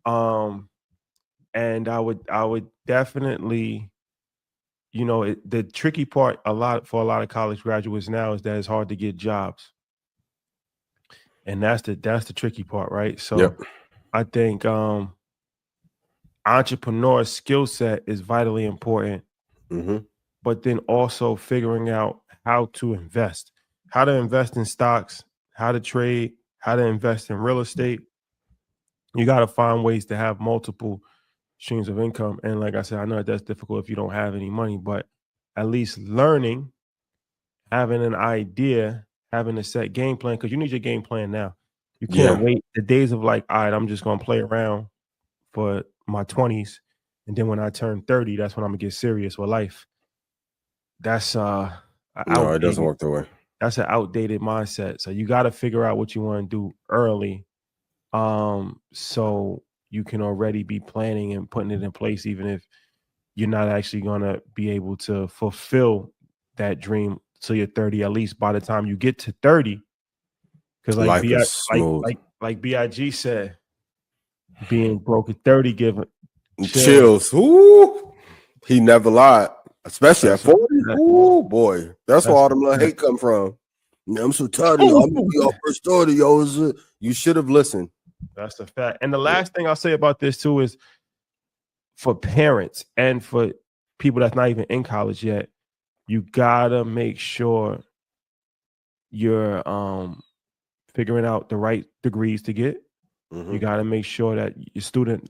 And I would definitely, the tricky part for a lot of college graduates now is that it's hard to get jobs. And that's the tricky part, right? So I think entrepreneur skill set is vitally important, but then also figuring out how to invest in stocks, how to trade, how to invest in real estate. You got to find ways to have multiple streams of income. And like I said, I know that's difficult if you don't have any money, but at least learning, having an idea, having a set game plan, because you need your game plan now. You can't wait the days of like, all right, I'm just going to play around for my 20s. And then when I turn 30, that's when I'm going to get serious with life. That's no, it doesn't work that way. That's an outdated mindset. So you got to figure out what you want to do early, so you can already be planning and putting it in place, even if you're not actually going to be able to fulfill that dream till you're 30, at least by the time you get to 30. Because like BIG said, being broke at 30 give chills. Ooh, he never lied. Especially at 40. Ooh, boy. That's where all the little hate come from. I'm so tired of y'all. I'm gonna be your first story, yo. You should have listened. That's a fact. And the last thing I'll say about this too is for parents and for people that's not even in college yet, you gotta make sure you're figuring out the right degrees to get. You gotta make sure that your student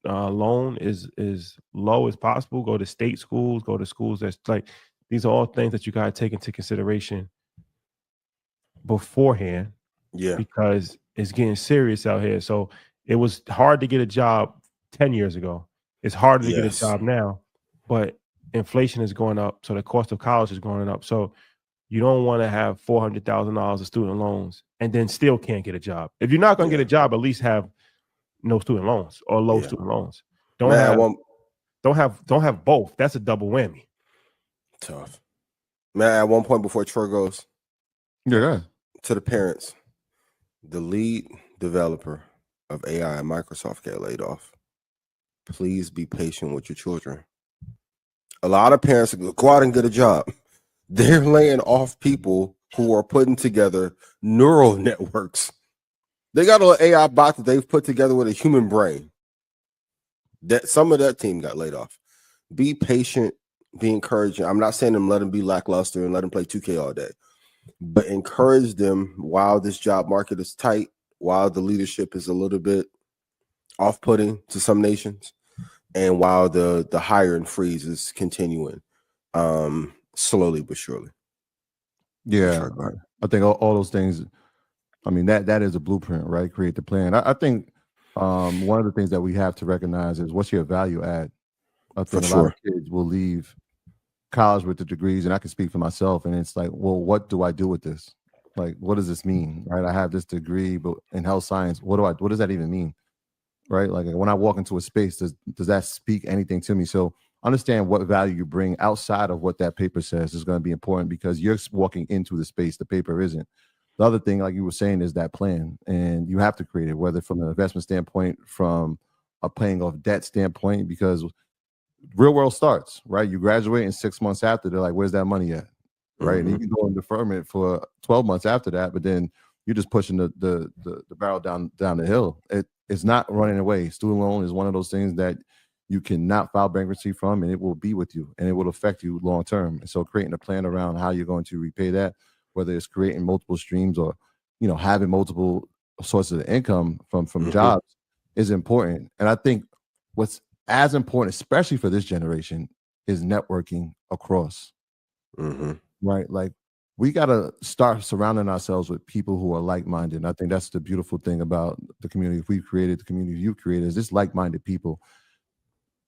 loan is low as possible. Go to state schools, go to schools that's like, these are all things that you got to take into consideration beforehand. Yeah, because it's getting serious out here. So it was hard to get a job 10 years ago. It's harder to get a job now, but inflation is going up, so the cost of college is going up. So you don't want to have $400,000 of student loans and then still can't get a job. If you're not going to get a job, at least have no student loans or low student loans. Don't have both. That's a double whammy. Tough. Man, at one point before Troy goes, to the parents, the lead developer of AI at Microsoft got laid off. Please be patient with your children. A lot of parents go out and get a job. They're laying off people who are putting together neural networks. They got an AI bot that they've put together with a human brain. That some of that team got laid off. Be patient, be encouraging. I'm not saying let them be lackluster and let them play 2K all day, but encourage them while this job market is tight. while the leadership is a little bit off-putting to some nations, and while the hiring freeze is continuing slowly but surely. Yeah, I think all those things. I mean, that is a blueprint, right? Create the plan. I think one of the things that we have to recognize is what's your value add. I think lot of kids will leave college with the degrees, and I can speak for myself, and it's like, well, what do I do with this? Like, what does this mean, right? I have this degree, but in health science, what does that even mean, right? Like when I walk into a space, does that speak anything to me? So understand what value you bring outside of what that paper says is going to be important, because you're walking into the space, the paper isn't. The other thing, like you were saying, is that plan, and you have to create it, whether from an investment standpoint, from a paying off debt standpoint, because real world starts, right? You graduate, and 6 months after, they're like, where's that money at? Right. And you can go in deferment for 12 months after that, but then you're just pushing the barrel down the hill. It's not running away. Student loan is one of those things that you cannot file bankruptcy from, and it will be with you, and it will affect you long term. And so creating a plan around how you're going to repay that, whether it's creating multiple streams or, having multiple sources of income from jobs, is important. And I think what's as important, especially for this generation, is networking across. Right? Like, we got to start surrounding ourselves with people who are like-minded. And I think that's the beautiful thing about the community we've created, the community you've created, is just like-minded people.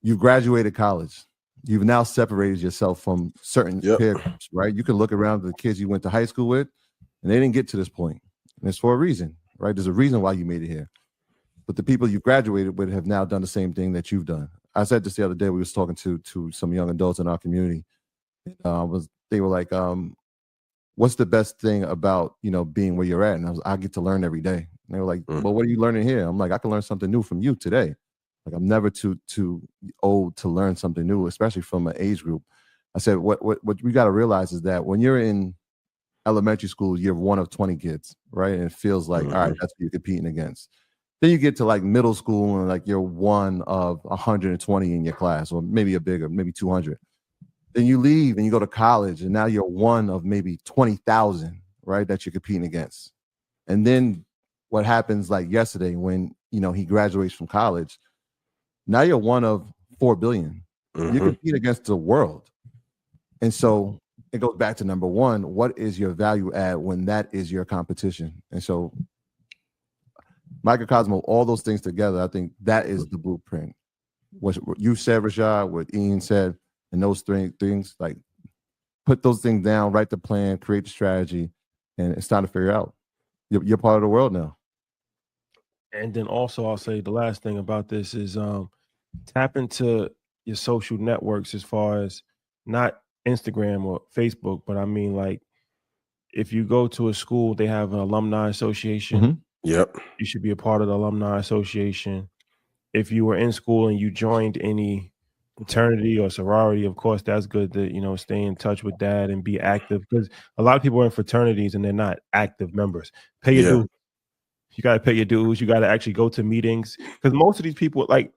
You've graduated college. You've now separated yourself from certain peer groups, right? You can look around the kids you went to high school with, and they didn't get to this point. And it's for a reason, right? There's a reason why you made it here. But the people you've graduated with have now done the same thing that you've done. I said this the other day. We was talking to some young adults in our community. They were like, what's the best thing about, being where you're at? And I get to learn every day. And they were like, well, what are you learning here? I'm like, I can learn something new from you today. Like, I'm never too old to learn something new, especially from an age group. I said, what we got to realize is that when you're in elementary school, you're one of 20 kids, right? And it feels like, all right, that's what you're competing against. Then you get to like middle school, and like you're one of 120 in your class, or maybe maybe 200. Then you leave and you go to college, and now you're one of maybe 20,000, right, that you're competing against. And then what happens, like yesterday, when he graduates from college, now you're one of 4 billion. You compete against the world. And so it goes back to number one: what is your value add when that is your competition? And so microcosm of all those things together, I think that is the blueprint. What you said, Rashad, what Ian said, and those three things, like, put those things down, write the plan, create the strategy, and it's time to figure out. You're part of the world now. And then also, I'll say the last thing about this is tap into your social networks, as far as not Instagram or Facebook, but I mean, like, if you go to a school, they have an alumni association. Yep. You should be a part of the alumni association. If you were in school and you joined any fraternity or sorority, of course, that's good to, stay in touch with that and be active, because a lot of people are in fraternities and they're not active members. Pay your dues. You got to pay your dues. You got to actually go to meetings, because most of these people, like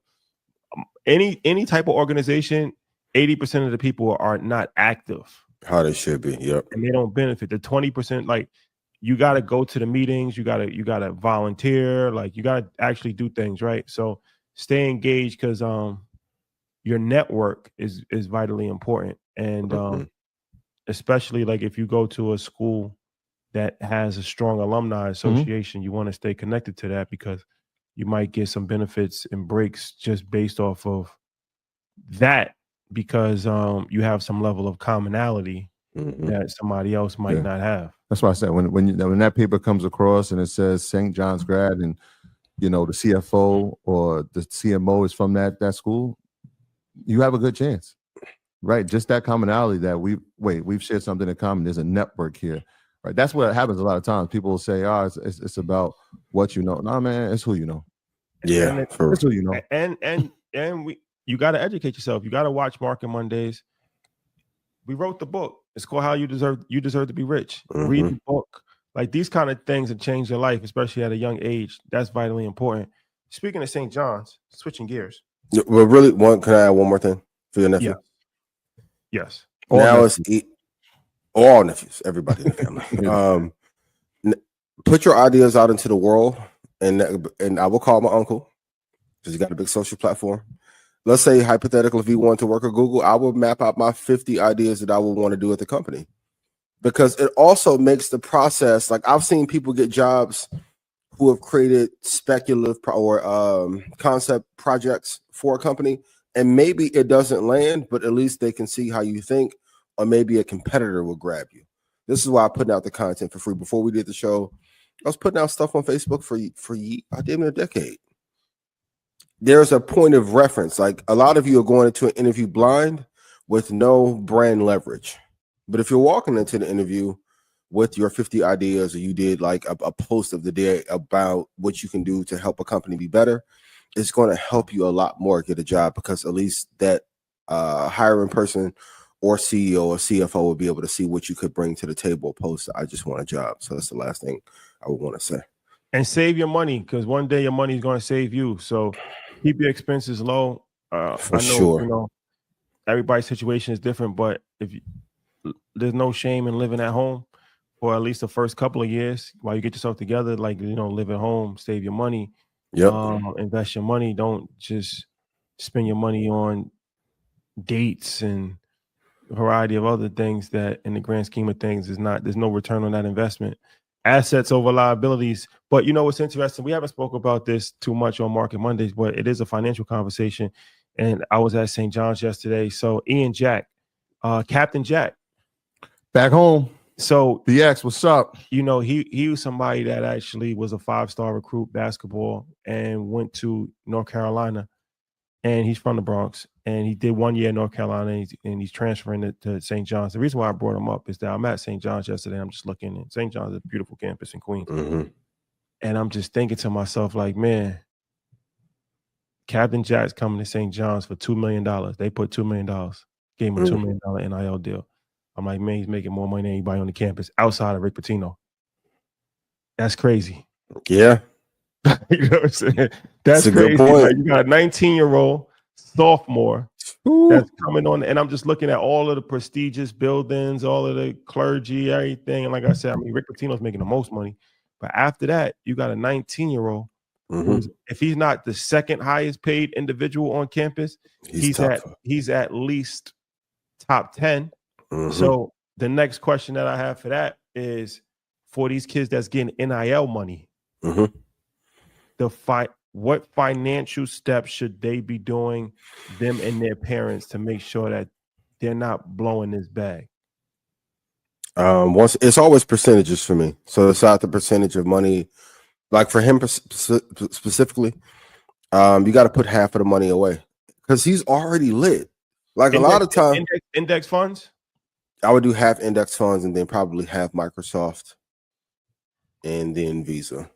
any type of organization, 80% of the people are not active. How they should be. Yep. And they don't benefit. The 20%, like, you got to go to the meetings. You got to volunteer. Like, you got to actually do things, right? So stay engaged, because your network is vitally important. And especially, like, if you go to a school that has a strong alumni association, you want to stay connected to that, because you might get some benefits and breaks just based off of that, because you have some level of commonality that somebody else might not have. That's why I said when that paper comes across and it says St. John's grad, and the CFO or the CMO is from that school, you have a good chance, right? Just that commonality that we've shared something in common. There's a network here, right? That's what happens a lot of times. People will say, "Oh, it's about what you know." Nah, man, it's who you know. Yeah, it's who you know. And you got to educate yourself. You got to watch Market Mondays. We wrote the book. It's called How You Deserve to Be Rich. Read the book. Like, these kind of things that change your life, especially at a young age. That's vitally important. Speaking of St. John's, switching gears. Well, really, can I add one more thing for your nephew? Yes. Now it's all nephews, everybody in the family. Put your ideas out into the world, and I will call my uncle because he got a big social platform. Let's say hypothetically, if he wanted to work at Google, I would map out my 50 ideas that I would want to do at the company, because it also makes the process, like I've seen people get jobs who have created speculative or concept projects for a company, and maybe it doesn't land, but at least they can see how you think, or maybe a competitor will grab you. This is why I'm putting out the content for free. Before we did the show, I was putting out stuff on Facebook for I did in a decade. There's a point of reference. Like a lot of you are going into an interview blind with no brand leverage. But if you're walking into the interview with your 50 ideas, or you did like a post of the day about what you can do to help a company be better, it's going to help you a lot more get a job, because at least that hiring person or CEO or CFO will be able to see what you could bring to the table post I just want a job. So that's the last thing I would want to say. And save your money, because one day your money is going to save you. So keep your expenses low. For I know, sure. you know, everybody's situation is different, but there's no shame in living at home for at least the first couple of years while you get yourself together. Like, you know, live at home, save your money, invest your money. Don't just spend your money on dates and a variety of other things that in the grand scheme of things there's no return on that investment. Assets over liabilities. But you know what's interesting? We haven't spoke about this too much on Market Mondays, but it is a financial conversation. And I was at St. John's yesterday. So Ian Jack, Captain Jack, back home. So BX, what's up? You know, he was somebody that actually was a 5-star recruit basketball and went to North Carolina, and he's from the Bronx, and he did 1 year in North Carolina, and he's transferring to St. John's. The reason why I brought him up is that I'm at St. John's yesterday. I'm just looking, and St. John's is a beautiful campus in Queens. And I'm just thinking to myself, like, man, Captain Jack's coming to St. John's for $2 million. They put $2 million, gave him a $2 million NIL deal. I'm like, man, he's making more money than anybody on the campus outside of Rick Pitino. That's crazy. Yeah. You know what I'm saying? That's crazy. Like, you got a 19-year-old sophomore that's coming on, and I'm just looking at all of the prestigious buildings, all of the clergy, everything. And like I said, I mean, Rick Pitino's making the most money. But after that, you got a 19-year-old who's, if he's not the second highest paid individual on campus, he's at least top 10. So the next question that I have for that is, for these kids that's getting NIL money, what financial steps should they be doing, them and their parents, to make sure that they're not blowing this bag? Once it's always percentages for me. So it's not the percentage of money. Like for him specifically, you got to put half of the money away because he's already lit. Like a lot of time, index funds. I would do half index funds and then probably half Microsoft and then Visa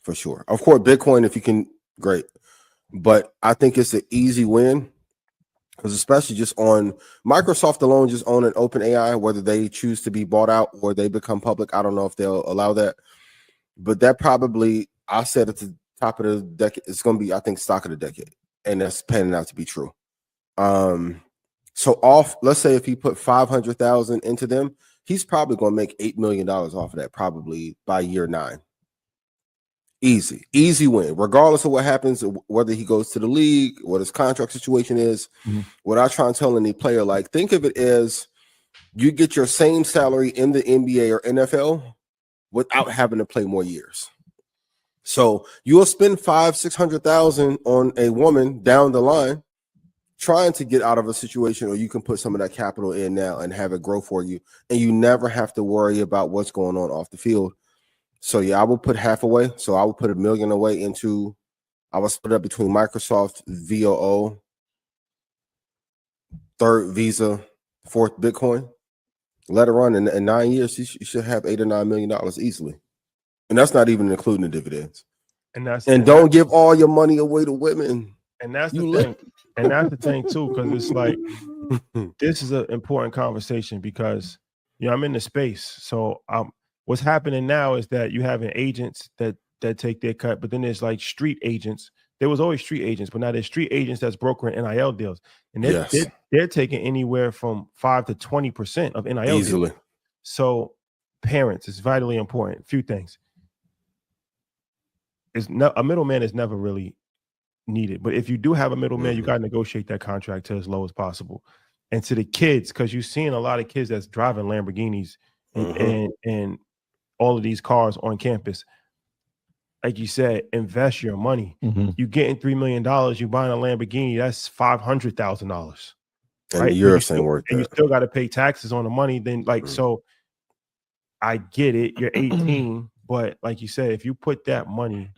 for sure. Of course, Bitcoin, if you can, great. But I think it's an easy win because especially just on Microsoft alone, just owning OpenAI, whether they choose to be bought out or they become public, I don't know if they'll allow that. But that probably, I said at the top of the decade, it's going to be, I think, stock of the decade. And that's panning out to be true. So let's say if he put 500,000 into them, he's probably going to make $8 million off of that probably by year 9. Easy win, regardless of what happens, whether he goes to the league, what his contract situation is. What I try and tell any player, like, think of it as you get your same salary in the NBA or NFL without having to play more years. So you'll spend $500,000-$600,000 on a woman down the line trying to get out of a situation, or you can put some of that capital in now and have it grow for you, and you never have to worry about what's going on off the field. So yeah, I will put half away. So I will put $1 million away into, I will split up between Microsoft, VOO, third Visa, fourth Bitcoin. Let it run in 9 years. You should have $8 or $9 million easily, and that's not even including the dividends. And don't give all your money away to women. And that's the thing. And that's the thing too, because it's like, this is an important conversation because, you know, I'm in the space. So what's happening now is that you having agents that take their cut, but then there's like street agents. There was always street agents, but now there's street agents that's brokering NIL deals, and they're taking anywhere from 5 to 20% of NIL easily. Deals. So parents, it's vitally important. A few things. a middleman is never really needed. But if you do have a middleman, you got to negotiate that contract to as low as possible. And to the kids, because you're seeing a lot of kids that's driving Lamborghinis and all of these cars on campus. Like you said, invest your money. You getting $3 million, you buying a Lamborghini, that's $500,000. And you're saying worth that. And you still got to pay taxes on the money. Then, so I get it. You're 18, but like you said, if you put that money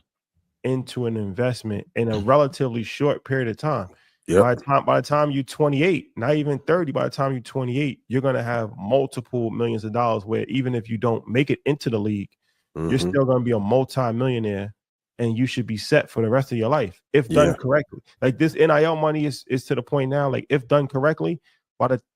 into an investment in a relatively short period of time, by the time you're 28, not even 30, by the time you're 28, you're going to have multiple millions of dollars where even if you don't make it into the league, you're still going to be a multi-millionaire and you should be set for the rest of your life if done correctly. Like this NIL money is to the point now, like if done correctly,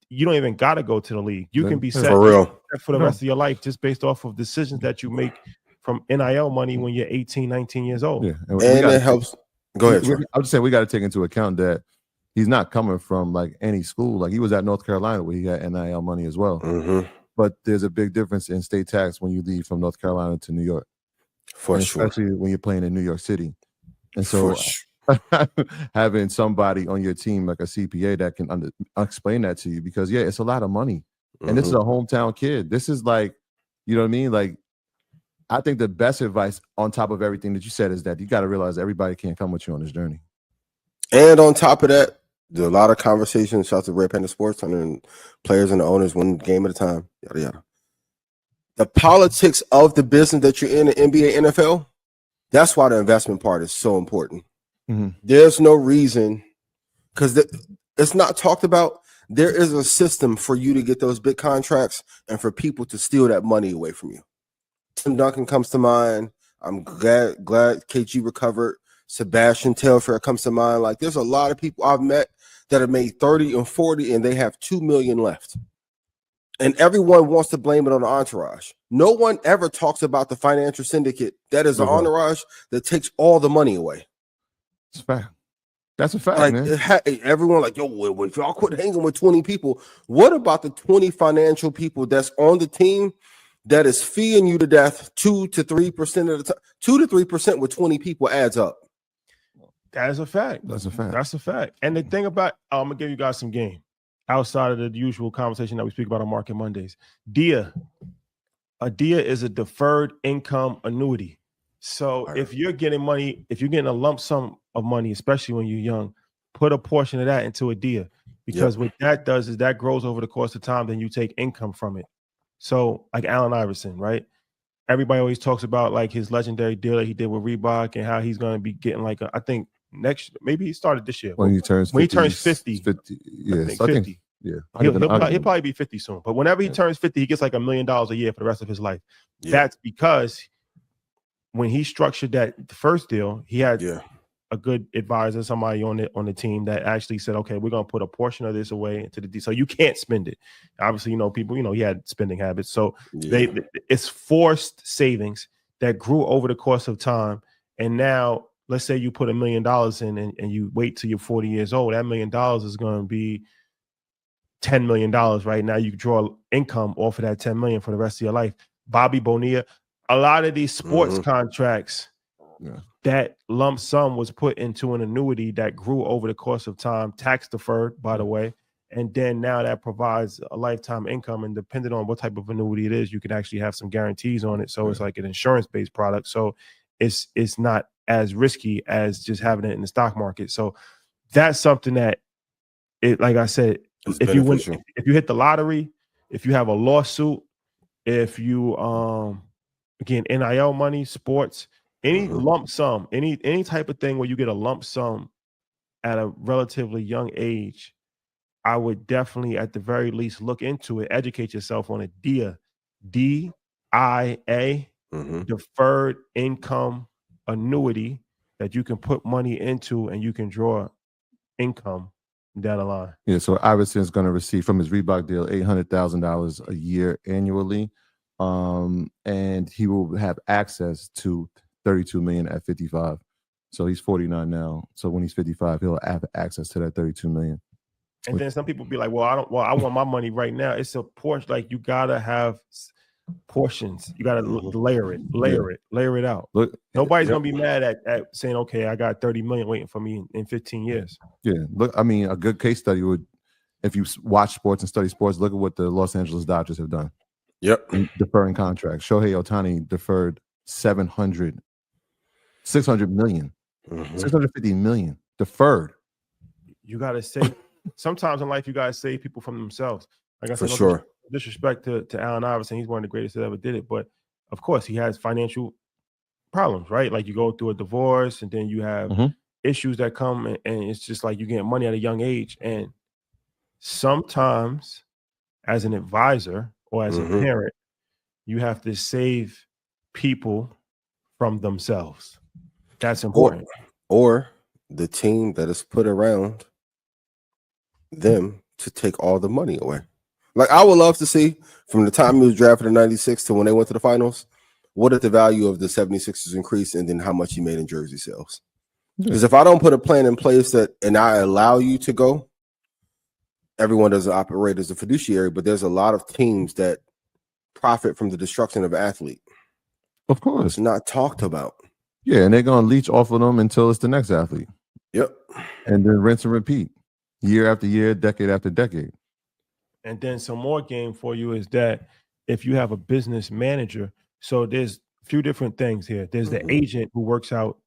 you don't even got to go to the league. You can be set for the rest of your life just based off of decisions that you make from NIL money when you're 18, 19 years old. Yeah. And it helps. Go ahead. I'm just saying we got to take into account that he's not coming from like any school. Like he was at North Carolina where he got NIL money as well. But there's a big difference in state tax when you leave from North Carolina to New York. Especially when you're playing in New York City. And so having somebody on your team like a CPA that can explain that to you, because it's a lot of money. And this is a hometown kid. This is like, you know what I mean? Like, I think the best advice on top of everything that you said is that you got to realize everybody can't come with you on this journey. And on top of that, there's a lot of conversations. Shout out to Red Panda Sports and players and the owners one game at a time. Yada yada. The politics of the business that you're in the NBA, NFL, that's why the investment part is so important. There's no reason, because it's not talked about. There is a system for you to get those big contracts and for people to steal that money away from you. Tim Duncan comes to mind. I'm glad KG recovered. Sebastian Telfair comes to mind. Like there's a lot of people I've met that have made 30 and 40 and they have 2 million left. And everyone wants to blame it on the entourage. No one ever talks about the financial syndicate that is the entourage that takes all the money away. It's a fact. That's a fact, like, man. Everyone like, yo, if y'all quit hanging with 20 people, what about the 20 financial people that's on the team that is feeing you to death 2 to 3% of the time? 2 to 3% with 20 people adds up. That is a fact. That's a fact. That's a fact. And the thing about, I'm going to give you guys some game outside of the usual conversation that we speak about on Market Mondays. DIA. A DIA is a deferred income annuity. So if you're getting money, if you're getting a lump sum of money, especially when you're young, put a portion of that into a DIA, because what that does is that grows over the course of time, then you take income from it. So like Allen Iverson, right? Everybody always talks about like his legendary deal that he did with Reebok and how he's going to be getting like, I think maybe he started this year. When he turns 50. Yeah, I think 50. Yeah. He'll probably be 50 soon. But whenever he turns 50, he gets like $1 million a year for the rest of his life. Yeah. That's because when he structured the first deal, he had a good advisor, somebody on the team that actually said, okay, we're going to put a portion of this away into the deal. So you can't spend it. Obviously, people, he had spending habits. So it's forced savings that grew over the course of time. And now let's say you put $1 million in and you wait till you're 40 years old, that $1 million is going to be $10 million right now. You can draw income off of that 10 million for the rest of your life. Bobby Bonilla, a lot of these sports contracts, that lump sum was put into an annuity that grew over the course of time, tax deferred, by the way. And then now that provides a lifetime income. And depending on what type of annuity it is, you can actually have some guarantees on it. So it's like an insurance-based product. So it's not as risky as just having it in the stock market. So that's something that, like I said, if you hit the lottery, if you have a lawsuit, if you again, NIL money, sports, any lump sum, any type of thing where you get a lump sum at a relatively young age, I would definitely at the very least look into it, educate yourself on a DIA, DIA, deferred income annuity that you can put money into and you can draw income down the line. Yeah, so Iverson is going to receive from his Reebok deal $800,000 a year annually, and he will have access to $32 million at 55. So he's 49 now. So when he's 55, he'll have access to that $32 million. And then some people be like, "Well, I want my money right now." It's a portion. Like you gotta have portions. You got to layer it out. Look, nobody's gonna be mad at saying, okay, I got 30 million waiting for me in 15 years. Yeah, look, I mean, a good case study would, if you watch sports and study sports, look at what the Los Angeles Dodgers have done. Yep, deferring contracts. Shohei Ohtani deferred 600 million, 650 million deferred. You got to say, sometimes in life, you got to save people from themselves. Like I said, for sure. Disrespect to Allen Iverson, he's one of the greatest that ever did it. But of course, he has financial problems, right? Like you go through a divorce, and then you have issues that come, and it's just like you get money at a young age. And sometimes, as an advisor or as a parent, you have to save people from themselves. That's important. Or the team that is put around them to take all the money away. Like, I would love to see from the time he was drafted in 96 to when they went to the finals, what did the value of the 76ers increase, and then how much he made in jersey sales? Because if I don't put a plan in place and I allow you to go, everyone doesn't operate as a fiduciary, but there's a lot of teams that profit from the destruction of an athlete. Of course. It's not talked about. Yeah, and they're going to leech off of them until it's the next athlete. Yep. And then rinse and repeat, year after year, decade after decade. And then some more game for you is that if you have a business manager, so there's a few different things here. There's the agent who works out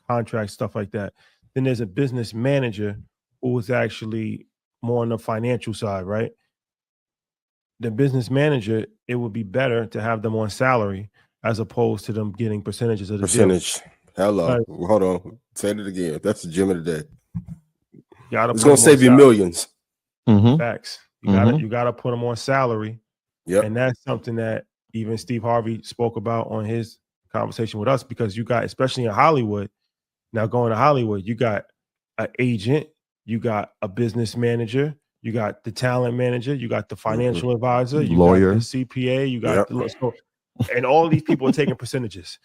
contracts, stuff like that. Then there's a business manager who is actually more on the financial side, right? The business manager, it would be better to have them on salary as opposed to them getting percentages of the percentage. Deal. Hello. Hold on. Say it again. That's the gem of the day. It's going to save you millions. Facts. You gotta put them on salary. Yep. And that's something that even Steve Harvey spoke about on his conversation with us, because you got, especially in Hollywood, now going to Hollywood, you got an agent, you got a business manager, you got the talent manager, you got the financial advisor, you lawyer, got the CPA, you got and all these people are taking percentages.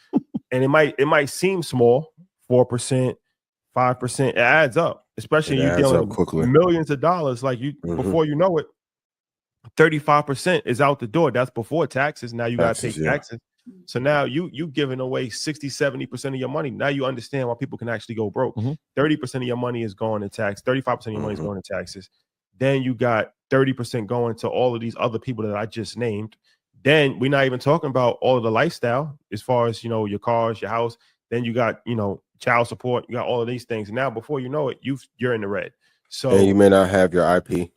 And it might seem small, 4%, 5%, it adds up. Especially you're dealing with millions of dollars, like you before you know it, 35% is out the door. That's before taxes. Now you got to take taxes. So now you giving away 60, 70% of your money. Now you understand why people can actually go broke. 30% of your money is going to tax. 35% of your money is going to taxes. Then you got 30% going to all of these other people that I just named. Then we're not even talking about all of the lifestyle as far as, your cars, your house. Then you got, child support, you got all of these things. And now before you know it, you're in the red. So and you may not have your IP.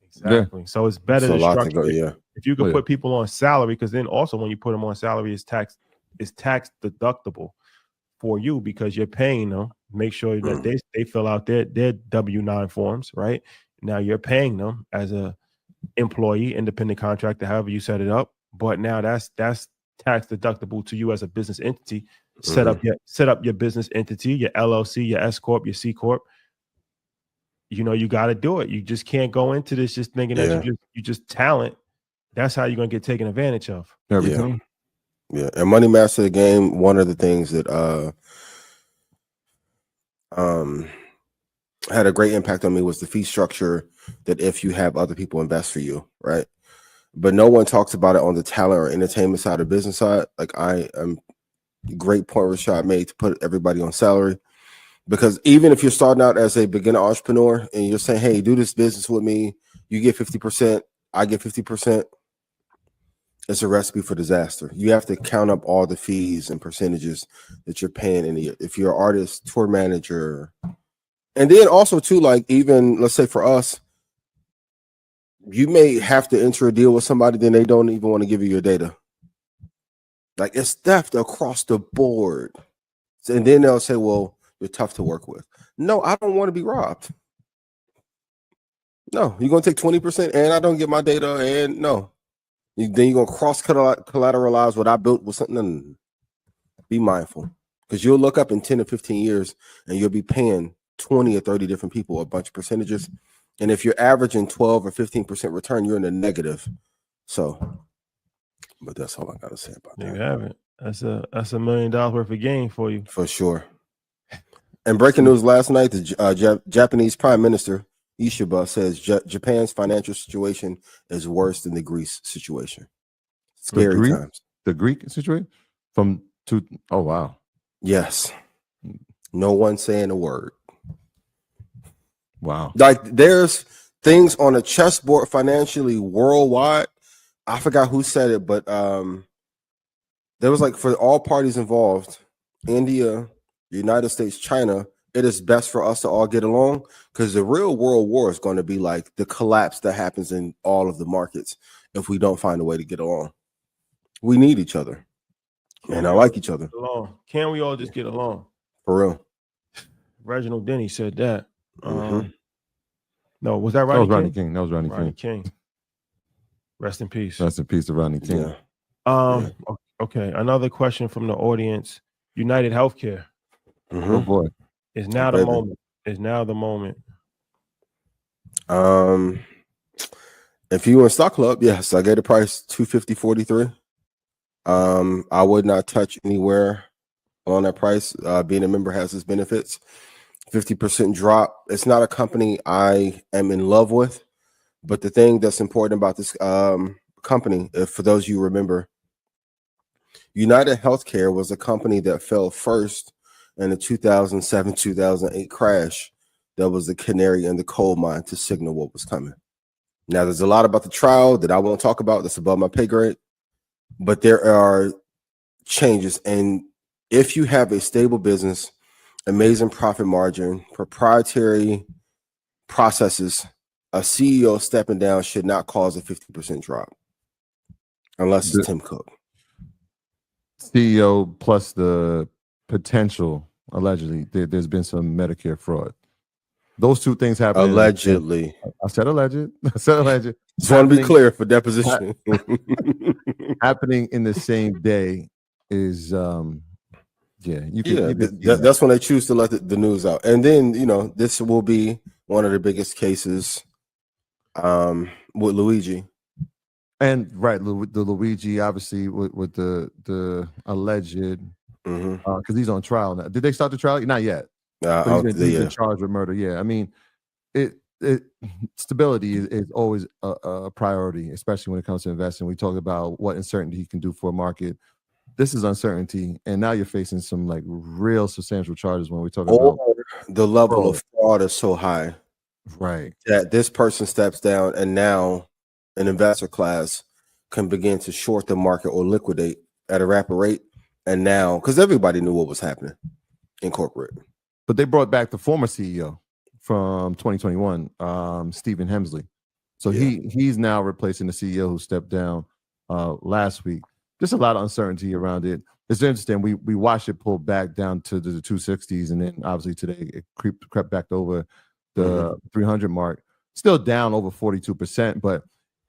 Exactly. Yeah. So it's better to structure it. If you can put people on salary, because then also when you put them on salary, it's tax deductible for you, because you're paying them. Make sure that they fill out their W-9 forms, right? Now you're paying them as a employee, independent contractor, however you set it up. But now that's tax deductible to you as a business entity. Set up your business entity, your LLC, your S Corp, your C Corp. You got to do it. You just can't go into this just thinking that you just talent. That's how you're gonna get taken advantage of. Everything. Yeah. And Money Master the Game, one of the things that had a great impact on me was the fee structure, that if you have other people invest for you, right? But no one talks about it on the talent or entertainment side or business side. Like, I am great point Rashad made to put everybody on salary, because even if you're starting out as a beginner entrepreneur and you're saying, hey, do this business with me, you get 50%, I get 50%, it's a recipe for disaster. You have to count up all the fees and percentages that you're paying if you're an artist, tour manager. And then also too, like, even let's say for us, you may have to enter a deal with somebody, then they don't even want to give you your data. Like, it's theft across the board. And then they'll say, well, you're tough to work with. No, I don't want to be robbed. No, you're going to take 20% and I don't get my data, and no. Then you're going to cross-collateralize what I built with something. Be mindful, because you'll look up in 10 or 15 years and you'll be paying 20 or 30 different people a bunch of percentages. And if you're averaging 12 or 15% return, you're in the negative. So, but that's all I got to say about that. You have it. That's $1 million worth of gain for you. For sure. And breaking news last night, the Japanese Prime Minister, Ishiba, says Japan's financial situation is worse than the Greece situation. Scary times. The Greek situation oh wow. Yes. No one saying a word. Wow. Like there's things on a chessboard financially worldwide. I forgot who said it, but there was like for all parties involved, India, United States, China, it is best for us to all get along because the real world war is going to be like the collapse that happens in all of the markets if we don't find a way to get along. We need each other. And I like each other. Can we all just get along? For real. Reginald Denny said that. No, was that Rodney King? Rodney King. That was Rodney King. Rest in peace. Rest in peace to Rodney King. Yeah. Okay. Another question from the audience. UnitedHealthcare. Oh boy. Is now the moment. Is now the moment. If you in Stock Club, yes, I get a price $250.43. I would not touch anywhere on that price. Being a member has its benefits. 50% drop. It's not a company I am in love with, but the thing that's important about this company, for those you remember, UnitedHealthcare was a company that fell first in the 2007-2008 crash. That was the canary in the coal mine to signal what was coming. Now, there's a lot about the trial that I won't talk about. That's above my pay grade, but there are changes. And if you have a stable business, amazing profit margin, proprietary processes, a CEO stepping down should not cause a 50% drop unless it's Tim Cook. CEO plus the potential, allegedly, there's been some Medicare fraud. Those two things happen. Allegedly. I said alleged. I said alleged. Just want to be clear for deposition. Happening in the same day is that's when they choose to let the news out. And then, this will be one of the biggest cases with Luigi. And the Luigi, obviously, with the alleged, because he's on trial now. Did they start the trial? Not yet. He's been charged with murder. Yeah, I mean, stability is always a priority, especially when it comes to investing. We talk about what uncertainty can do for a market. This is uncertainty, and now you're facing some like real substantial charges when we talk about the level of fraud is so high, right? That this person steps down, and now an investor class can begin to short the market or liquidate at a rapid rate. And now, because everybody knew what was happening in corporate. But they brought back the former CEO from 2021, Stephen Hemsley. So he's now replacing the CEO who stepped down last week. Just a lot of uncertainty around it. It's interesting. We watched it pull back down to the 260s, and then obviously today it crept back over the 300 mark. Still down over 42%, but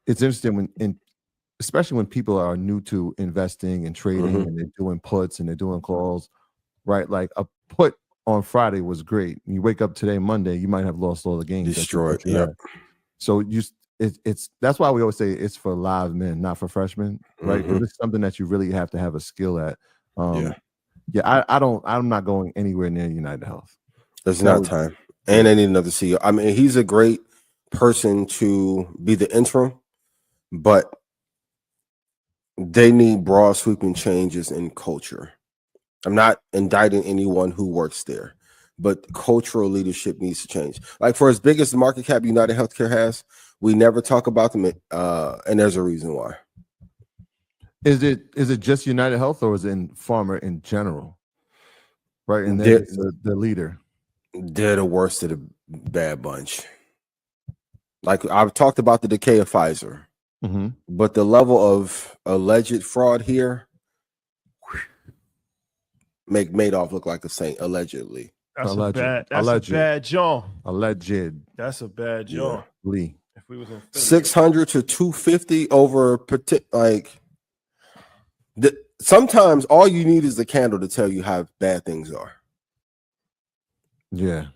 it's interesting especially when people are new to investing and trading and they're doing puts and they're doing calls, right? Like a put on Friday was great. You wake up today, Monday, you might have lost all the gains. Destroyed. Yeah. So it's that's why we always say it's for live men, not for freshmen, right? It's something that you really have to have a skill at. I'm not going anywhere near United Health. There's not time. And they need another CEO. I mean, he's a great person to be the interim, but they need broad sweeping changes in culture. I'm not indicting anyone who works there, but cultural leadership needs to change. Like for as big as the market cap UnitedHealthcare has, we never talk about them, and there's a reason why. Is it just UnitedHealth or is it in pharma in general? Right, and then the leader. They're the worst of the bad bunch. Like I've talked about the decay of Pfizer, but the level of alleged fraud here make Madoff look like a saint. Allegedly, that's a bad John. Alleged. That's a bad John. Lee. If we was in 600 to 250 over sometimes all you need is the candle to tell you how bad things are. Yeah.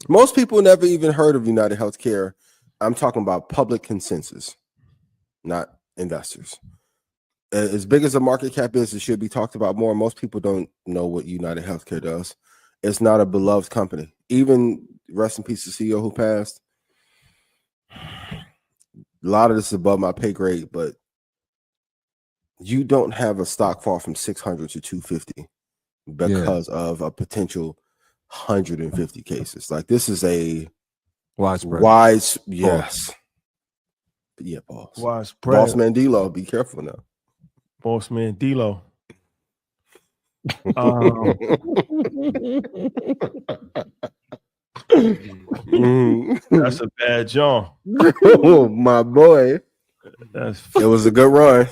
Most people never even heard of UnitedHealthcare. I'm talking about public consensus, not investors. As big as the market cap is, it should be talked about more. Most people don't know what UnitedHealthcare does. It's not a beloved company. Even rest in peace, the CEO who passed. A lot of this is above my pay grade, but you don't have a stock fall from 600 to 250 because of a potential 150 cases. Like this is a widespread. Yes. Yeah, boss. Widespread. Boss man D-Lo, be careful now. Boss man D-Lo. That's a bad John. Oh, my boy. It was a good run.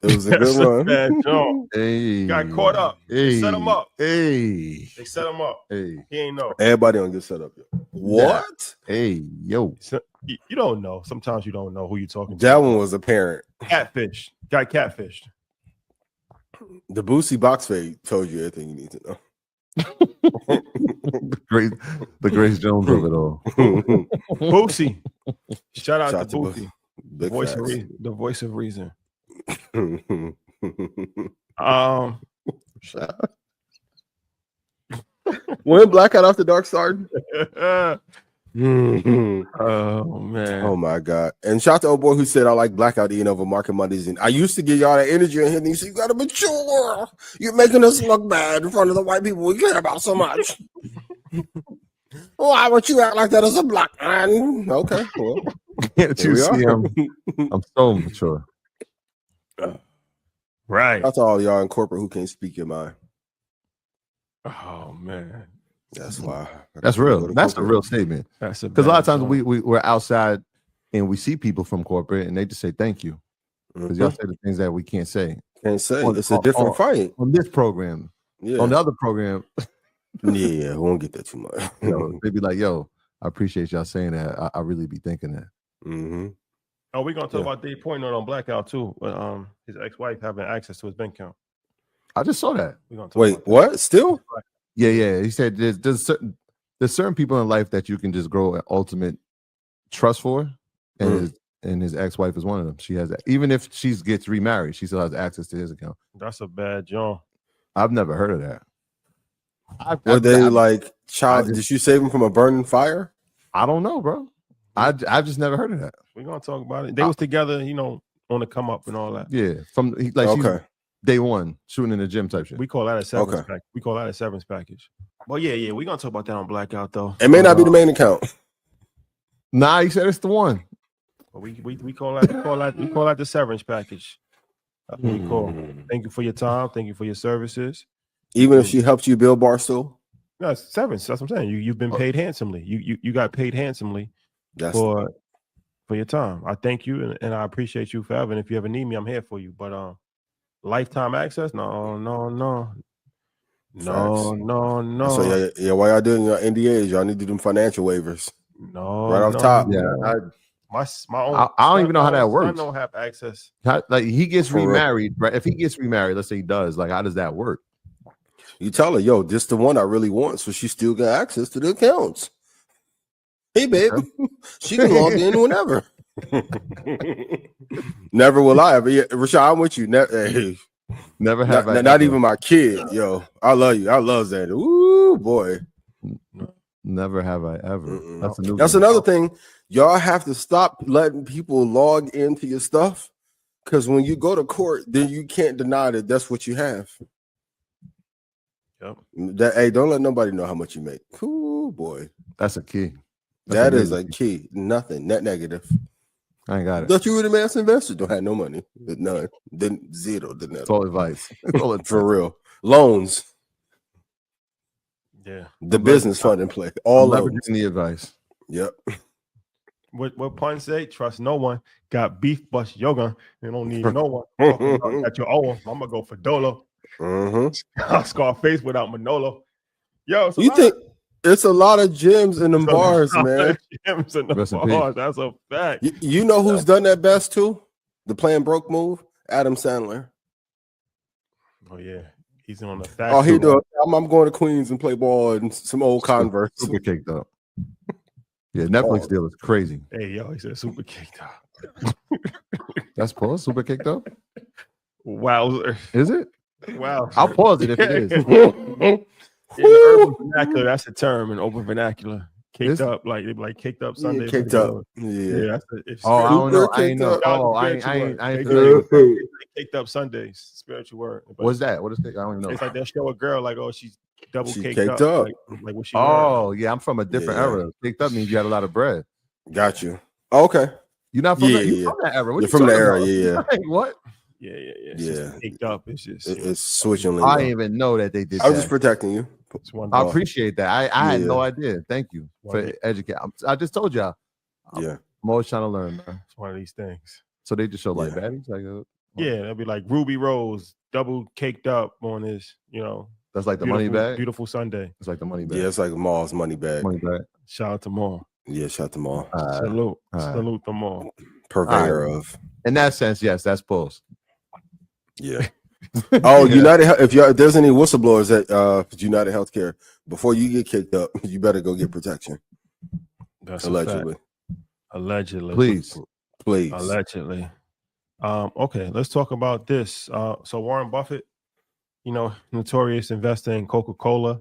It was a good run. Bad John. Hey, got caught up. Hey, they set him up. Hey, they set him up. Hey, he ain't know. Everybody don't get set up. What? Hey, yo. So, you don't know. Sometimes you don't know who you're talking to. That one was apparent. Catfish. Got catfished. The Boosie box fade told you everything you need to know. the Grace Jones of it all. Boosie. Shout out to Boosie. The voice of reason. When Blackout After Dark started? Oh man. Oh my God. And shout out to old boy who said I like Blackout eating over market mondays. And I used to give y'all that energy and him. He said, you gotta mature. You're making us look bad in front of the white people we care about so much. Why would you act like that as a black man? Okay, well. Can't you see I'm so mature. Right. That's all y'all in corporate who can't speak your mind. Oh man. That's why. That's real. That's a real statement. That's because a lot of times we're outside and we see people from corporate and they just say thank you. Because y'all say the things that we can't say. It's a different fight. On this program. Yeah. On the other program. Yeah, we won't get that too much. They be like, yo, I appreciate y'all saying that. I really be thinking that. Mm-hmm. Oh, we're gonna talk about Dave Point on Blackout too. His ex-wife having access to his bank account. I just saw that. We're gonna talk Wait, what? Still? Yeah. He said there's certain people in life that you can just grow an ultimate trust for, and his ex-wife is one of them. She has that. Even if she gets remarried, she still has access to his account. That's a bad John. I've never heard of that. Did you save him from a burning fire? I don't know, bro. I've just never heard of that. We're gonna talk about it. They was together, on the come up and all that. Yeah, she's day one shooting in the gym type shit. We call that a severance package. We call that a severance package. Well, yeah, we're gonna talk about that on Blackout though. It may not be the main account. Nah, he said it's the one. But we call that the severance package. That's what we call. Thank you for your time. Thank you for your services. Even if she helped you build Barstool? No, it's severance. That's what I'm saying. You've been paid handsomely. You got paid handsomely for your time. I thank you and I appreciate you forever. And if you ever need me, I'm here for you. But lifetime access? No. So yeah, while y'all doing your NDAs, y'all need to do them financial waivers. No, right off top. Yeah, my own. I don't even know how that works. I don't have access. He gets remarried, right? If he gets remarried, let's say he does. Like, how does that work? You tell her, yo, this the one I really want, so she still got access to the accounts. Hey, babe, she can log in whenever. Never will I ever. Yeah, Rashad, I'm with you. Never have. Not even my kid, yo. I love you. I love that. Ooh, boy. Never have I ever. That's another thing. Y'all have to stop letting people log into your stuff, because when you go to court, then you can't deny that that's what you have. Yep. Hey, don't let nobody know how much you make. Ooh, boy. That's a key. That is a key. Nothing. Net negative. I ain't got it. Thought you were the mass investor. Don't have no money. None. Then zero. Didn't have. It's all advice. For real. Loans. Yeah. The business fund in play. All leveraging the advice. Yep. What pun say? Trust no one. Got beef, bust yoga. You don't need no one. At your own. I'm gonna go for Dolo. Scarface without Manolo. Yo, so you think it's a lot of gyms in them bars, man? Gyms in the bars. That's a fact. You know who's done that best too? The playing broke move, Adam Sandler. Oh yeah, he's on the fact. Oh, he do. I'm going to Queens and play ball and some old Converse. Super caked up. Yeah, Netflix deal is crazy. Hey yo, he said super caked up. That's pause. Super caked up. Wowzer. Is it? Wow. I'll pause it if it is. In the urban vernacular, that's a term in open vernacular. Caked up, like caked up Sunday. Yeah, caked up. Yeah. I don't know. I ain't know. Oh, I ain't familiar with that. Caked up Sundays, spiritual word. But what's that? What is cake? I don't even know. It's like they'll show a girl like, oh, she's double caked up. Like what she wearing. Yeah, I'm from a different era. Caked up means you had a lot of bread. Got you. Okay. You're not from that. You're from that era. You're from the era, yeah. Like, what? Yeah. It's caked up. It's just it's switching. I didn't even know that they did. I was just protecting you. I appreciate that. I had no idea. Thank you for educating. I just told y'all. I'm always trying to learn, man. It's one of these things. So they just show like baddies, like it'll be like Ruby Rose double caked up on this, That's like the money bag. Beautiful Sunday. It's like the money bag. Yeah, it's like Maul's money bag. Shout out to Maul. Yeah, shout out to Maul. Salute the Maul. Purveyor of. In that sense, yes, that's pulse. Yeah. United. If there's any whistleblowers at UnitedHealthcare, before you get kicked up, you better go get protection. That's allegedly. Please. Allegedly. Okay, let's talk about this. So Warren Buffett, notorious investor in Coca-Cola,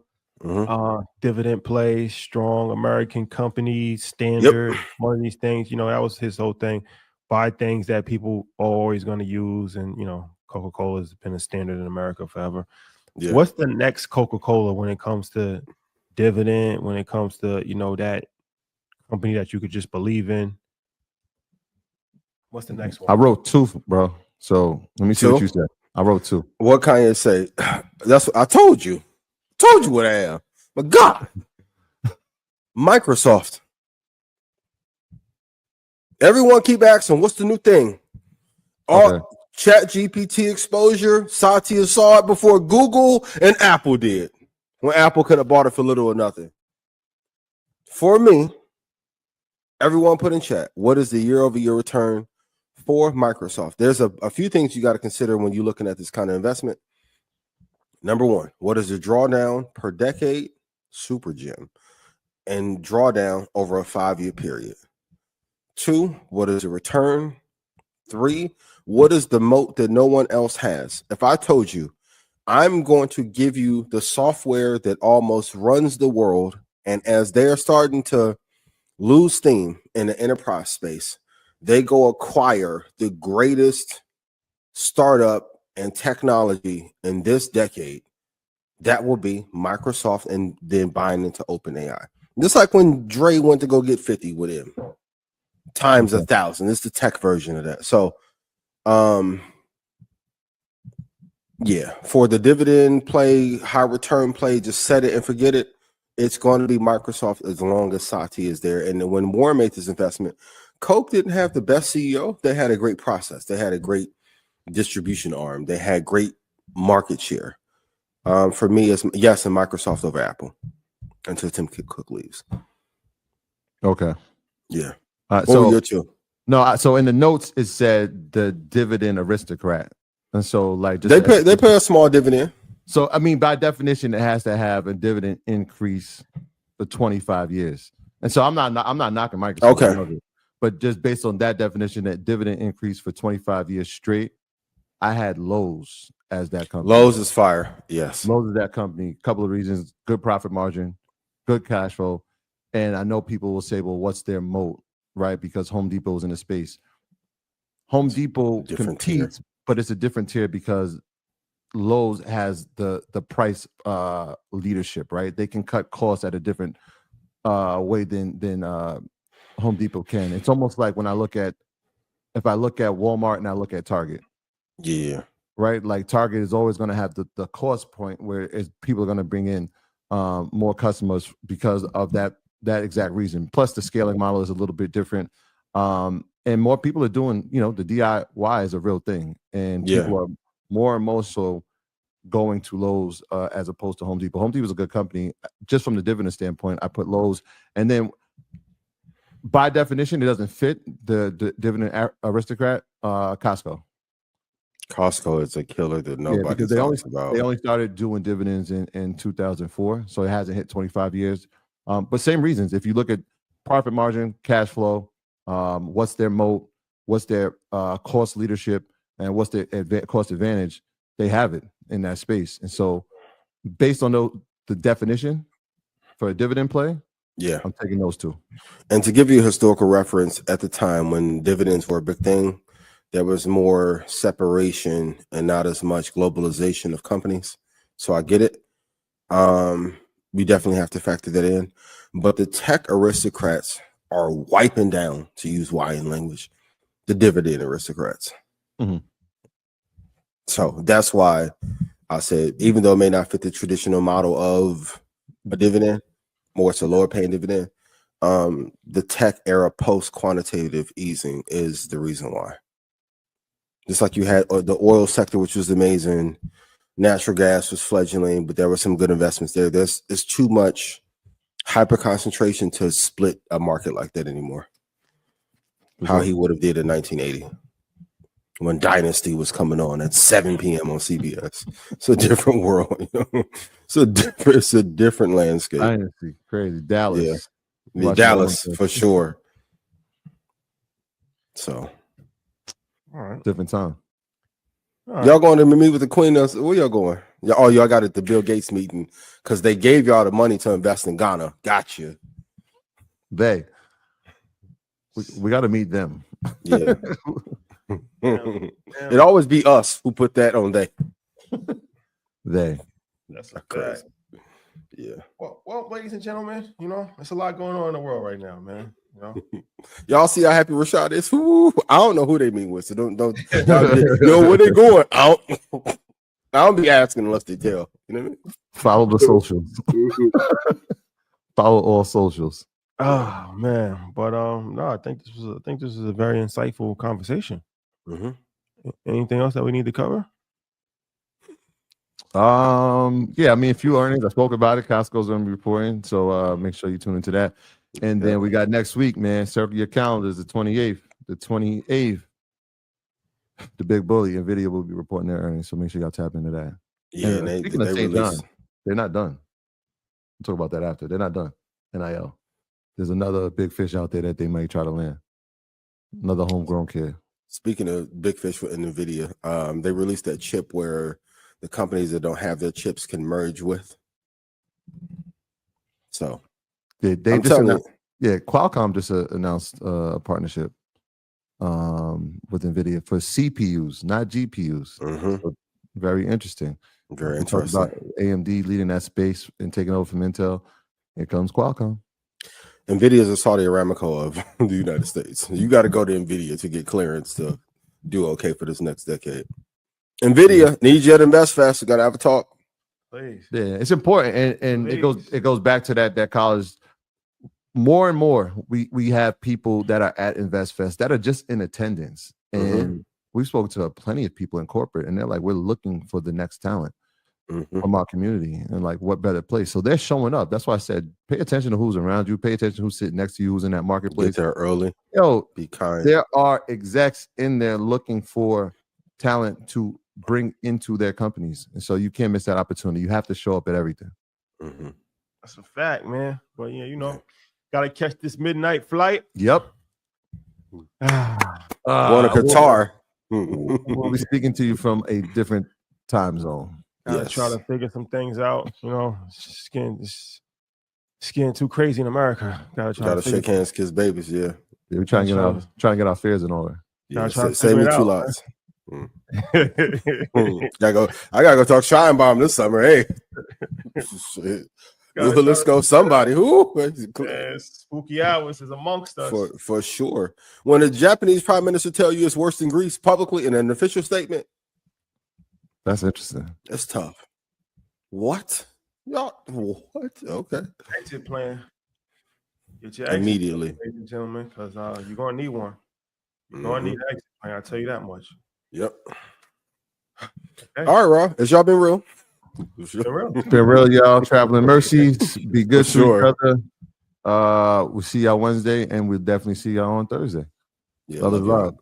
dividend play, strong American company, standard, one of these things. That was his whole thing. Buy things that people are always going to use, and Coca-Cola has been a standard in America forever. Yeah. What's the next Coca-Cola when it comes to dividend, when it comes to, that company that you could just believe in? What's the next one? I wrote 2, bro. So let me see what you said. I wrote 2. What Kanye say? That's what I told you. Told you what I am. But God, Microsoft. Everyone keep asking, what's the new thing? Chat GPT exposure. Satya saw it before Google and Apple did. When Apple could have bought it for little or nothing. For me, everyone put in chat, what is the year-over-year return for Microsoft? There's a few things you got to consider when you're looking at this kind of investment. Number 1, what is the drawdown per decade? Super gem. And drawdown over a 5-year period. 2, what is the return? 3, what is the moat that no one else has? If I told you, I'm going to give you the software that almost runs the world, and as they're starting to lose steam in the enterprise space, they go acquire the greatest startup and technology in this decade, that will be Microsoft, and then buying into OpenAI. Just like when Dre went to go get 50 with him. Times 1,000. It's the tech version of that. So, for the dividend play, high return play, just set it and forget it. It's going to be Microsoft as long as Satya is there. And when Warren made this investment, Coke didn't have the best CEO. They had a great process. They had a great distribution arm. They had great market share. For me, it's yes, and Microsoft over Apple until Tim Cook leaves. Okay. Yeah. So in the notes it said the dividend aristocrat, and so like they pay a small dividend. So I mean, by definition, it has to have a dividend increase for 25 years. And so I'm not knocking Microsoft. Okay. But just based on that definition, that dividend increase for 25 years straight, I had Lowe's as that company. Lowe's is fire. Yes. Lowe's is that company. Couple of reasons: good profit margin, good cash flow, and I know people will say, "Well, what's their moat?" Right? Because Home Depot is in the space. Home Depot competes, but it's a different tier because Lowe's has the price leadership, right? They can cut costs at a different way than Home Depot can. It's almost like when if I look at Walmart and I look at Target. Yeah. Right? Like Target is always going to have the cost point where people are going to bring in more customers because of that exact reason. Plus the scaling model is a little bit different. And more people are doing, the DIY is a real thing. And people are more and more so going to Lowe's as opposed to Home Depot. Home Depot is a good company. Just from the dividend standpoint, I put Lowe's. And then by definition, it doesn't fit the dividend aristocrat, Costco. Costco is a killer that nobody talks about. They only started doing dividends in 2004, so it hasn't hit 25 years. But same reasons. If you look at profit margin, cash flow, what's their moat, what's their cost leadership, and what's their cost advantage, they have it in that space. And so based on the definition for a dividend play, Yeah. I'm taking those two. And to give you a historical reference, at the time when dividends were a big thing, there was more separation and not as much globalization of companies. So I get it. We definitely have to factor that in. But the tech aristocrats are wiping down, to use YN language, the dividend aristocrats. Mm-hmm. So that's why I said, even though it may not fit the traditional model of a dividend, more it's a lower paying dividend, the tech era post quantitative easing is the reason why. Just like you had the oil sector, which was amazing, natural gas was fledgling, but there were some good investments there. There's too much hyper concentration to split a market like that anymore. How he would have did in 1980 when Dynasty was coming on at 7 p.m. on CBS. It's a different world, you know. It's a different landscape. Dynasty, crazy. Dallas. Yeah, Dallas for sure. So, all right, different time. Right. Y'all going to meet with the Queen? Where y'all going? Y'all got at the Bill Gates meeting because they gave y'all the money to invest in Ghana. Gotcha. We got to meet them. Yeah. It always be us who put that on they. That's a fact. Yeah. Well, ladies and gentlemen, you know, there's a lot going on in the world right now, man. You know? Y'all see how happy Rashad is? Ooh, I don't know who they meet with, so don't you know where they going? I don't be asking unless they tell. You know what I mean? Follow the socials. Follow all socials. Oh man, but no, I think this was a very insightful conversation. Mm-hmm. Anything else that we need to cover? Yeah, I mean, a few earnings. I spoke about it. Costco's gonna be reporting, so make sure you tune into that. And then we got next week, man. Circle your calendars, the 28th. The 28th, the big bully, NVIDIA will be reporting their earnings, so make sure y'all tap into that. Yeah, and they release. They're not done. We'll talk about that after. They're not done. NIL. There's another big fish out there that they might try to land. Another homegrown kid. Speaking of big fish with NVIDIA, they released that chip where the companies that don't have their chips can merge with. So they just announced, Qualcomm just announced a partnership with NVIDIA for CPUs, not GPUs. Mm-hmm. So very interesting. Very interesting. About AMD leading that space and taking over from Intel. Here comes Qualcomm. NVIDIA is a Saudi Aramco of the United States. You got to go to NVIDIA to get clearance to do okay for this next decade. NVIDIA needs you to invest fast. You got to have a talk. Please. Yeah, it's important, and it goes back to that college. More and more, we have people that are at InvestFest that are just in attendance, and we've spoken to plenty of people in corporate, and they're like, we're looking for the next talent from our community, and like, what better place? So they're showing up. That's why I said, pay attention to who's around you, pay attention to who's sitting next to you, who's in that marketplace. Get there early. Yo, be kind. There are execs in there looking for talent to bring into their companies, and so you can't miss that opportunity. You have to show up at everything. That's a fact, man. But yeah, you know, gotta catch this midnight flight. Yep. Going to Qatar. We'll be speaking to you from a different time zone. Gotta try to figure some things out. You know, it's getting too crazy in America. Gotta shake hands, kiss babies. Yeah, we're trying to get our affairs in order. Yeah, save me 2 lots. I gotta go talk Shine Bomb this summer. Hey, let's go. Somebody spooky hours is amongst us for sure. When a Japanese prime minister tell you it's worse than Greece publicly in an official statement, that's interesting. That's tough. What? Y'all? What? Okay. Exit plan. Get your immediately, ladies and gentlemen, because you're gonna need one. You're gonna need an exit plan. I'll tell you that much. Yep. Okay. All right, Raw. Has y'all been real? It's been real, y'all. Traveling mercies. Be good to each other. We'll see y'all Wednesday, and we'll definitely see y'all on Thursday. Yeah, love.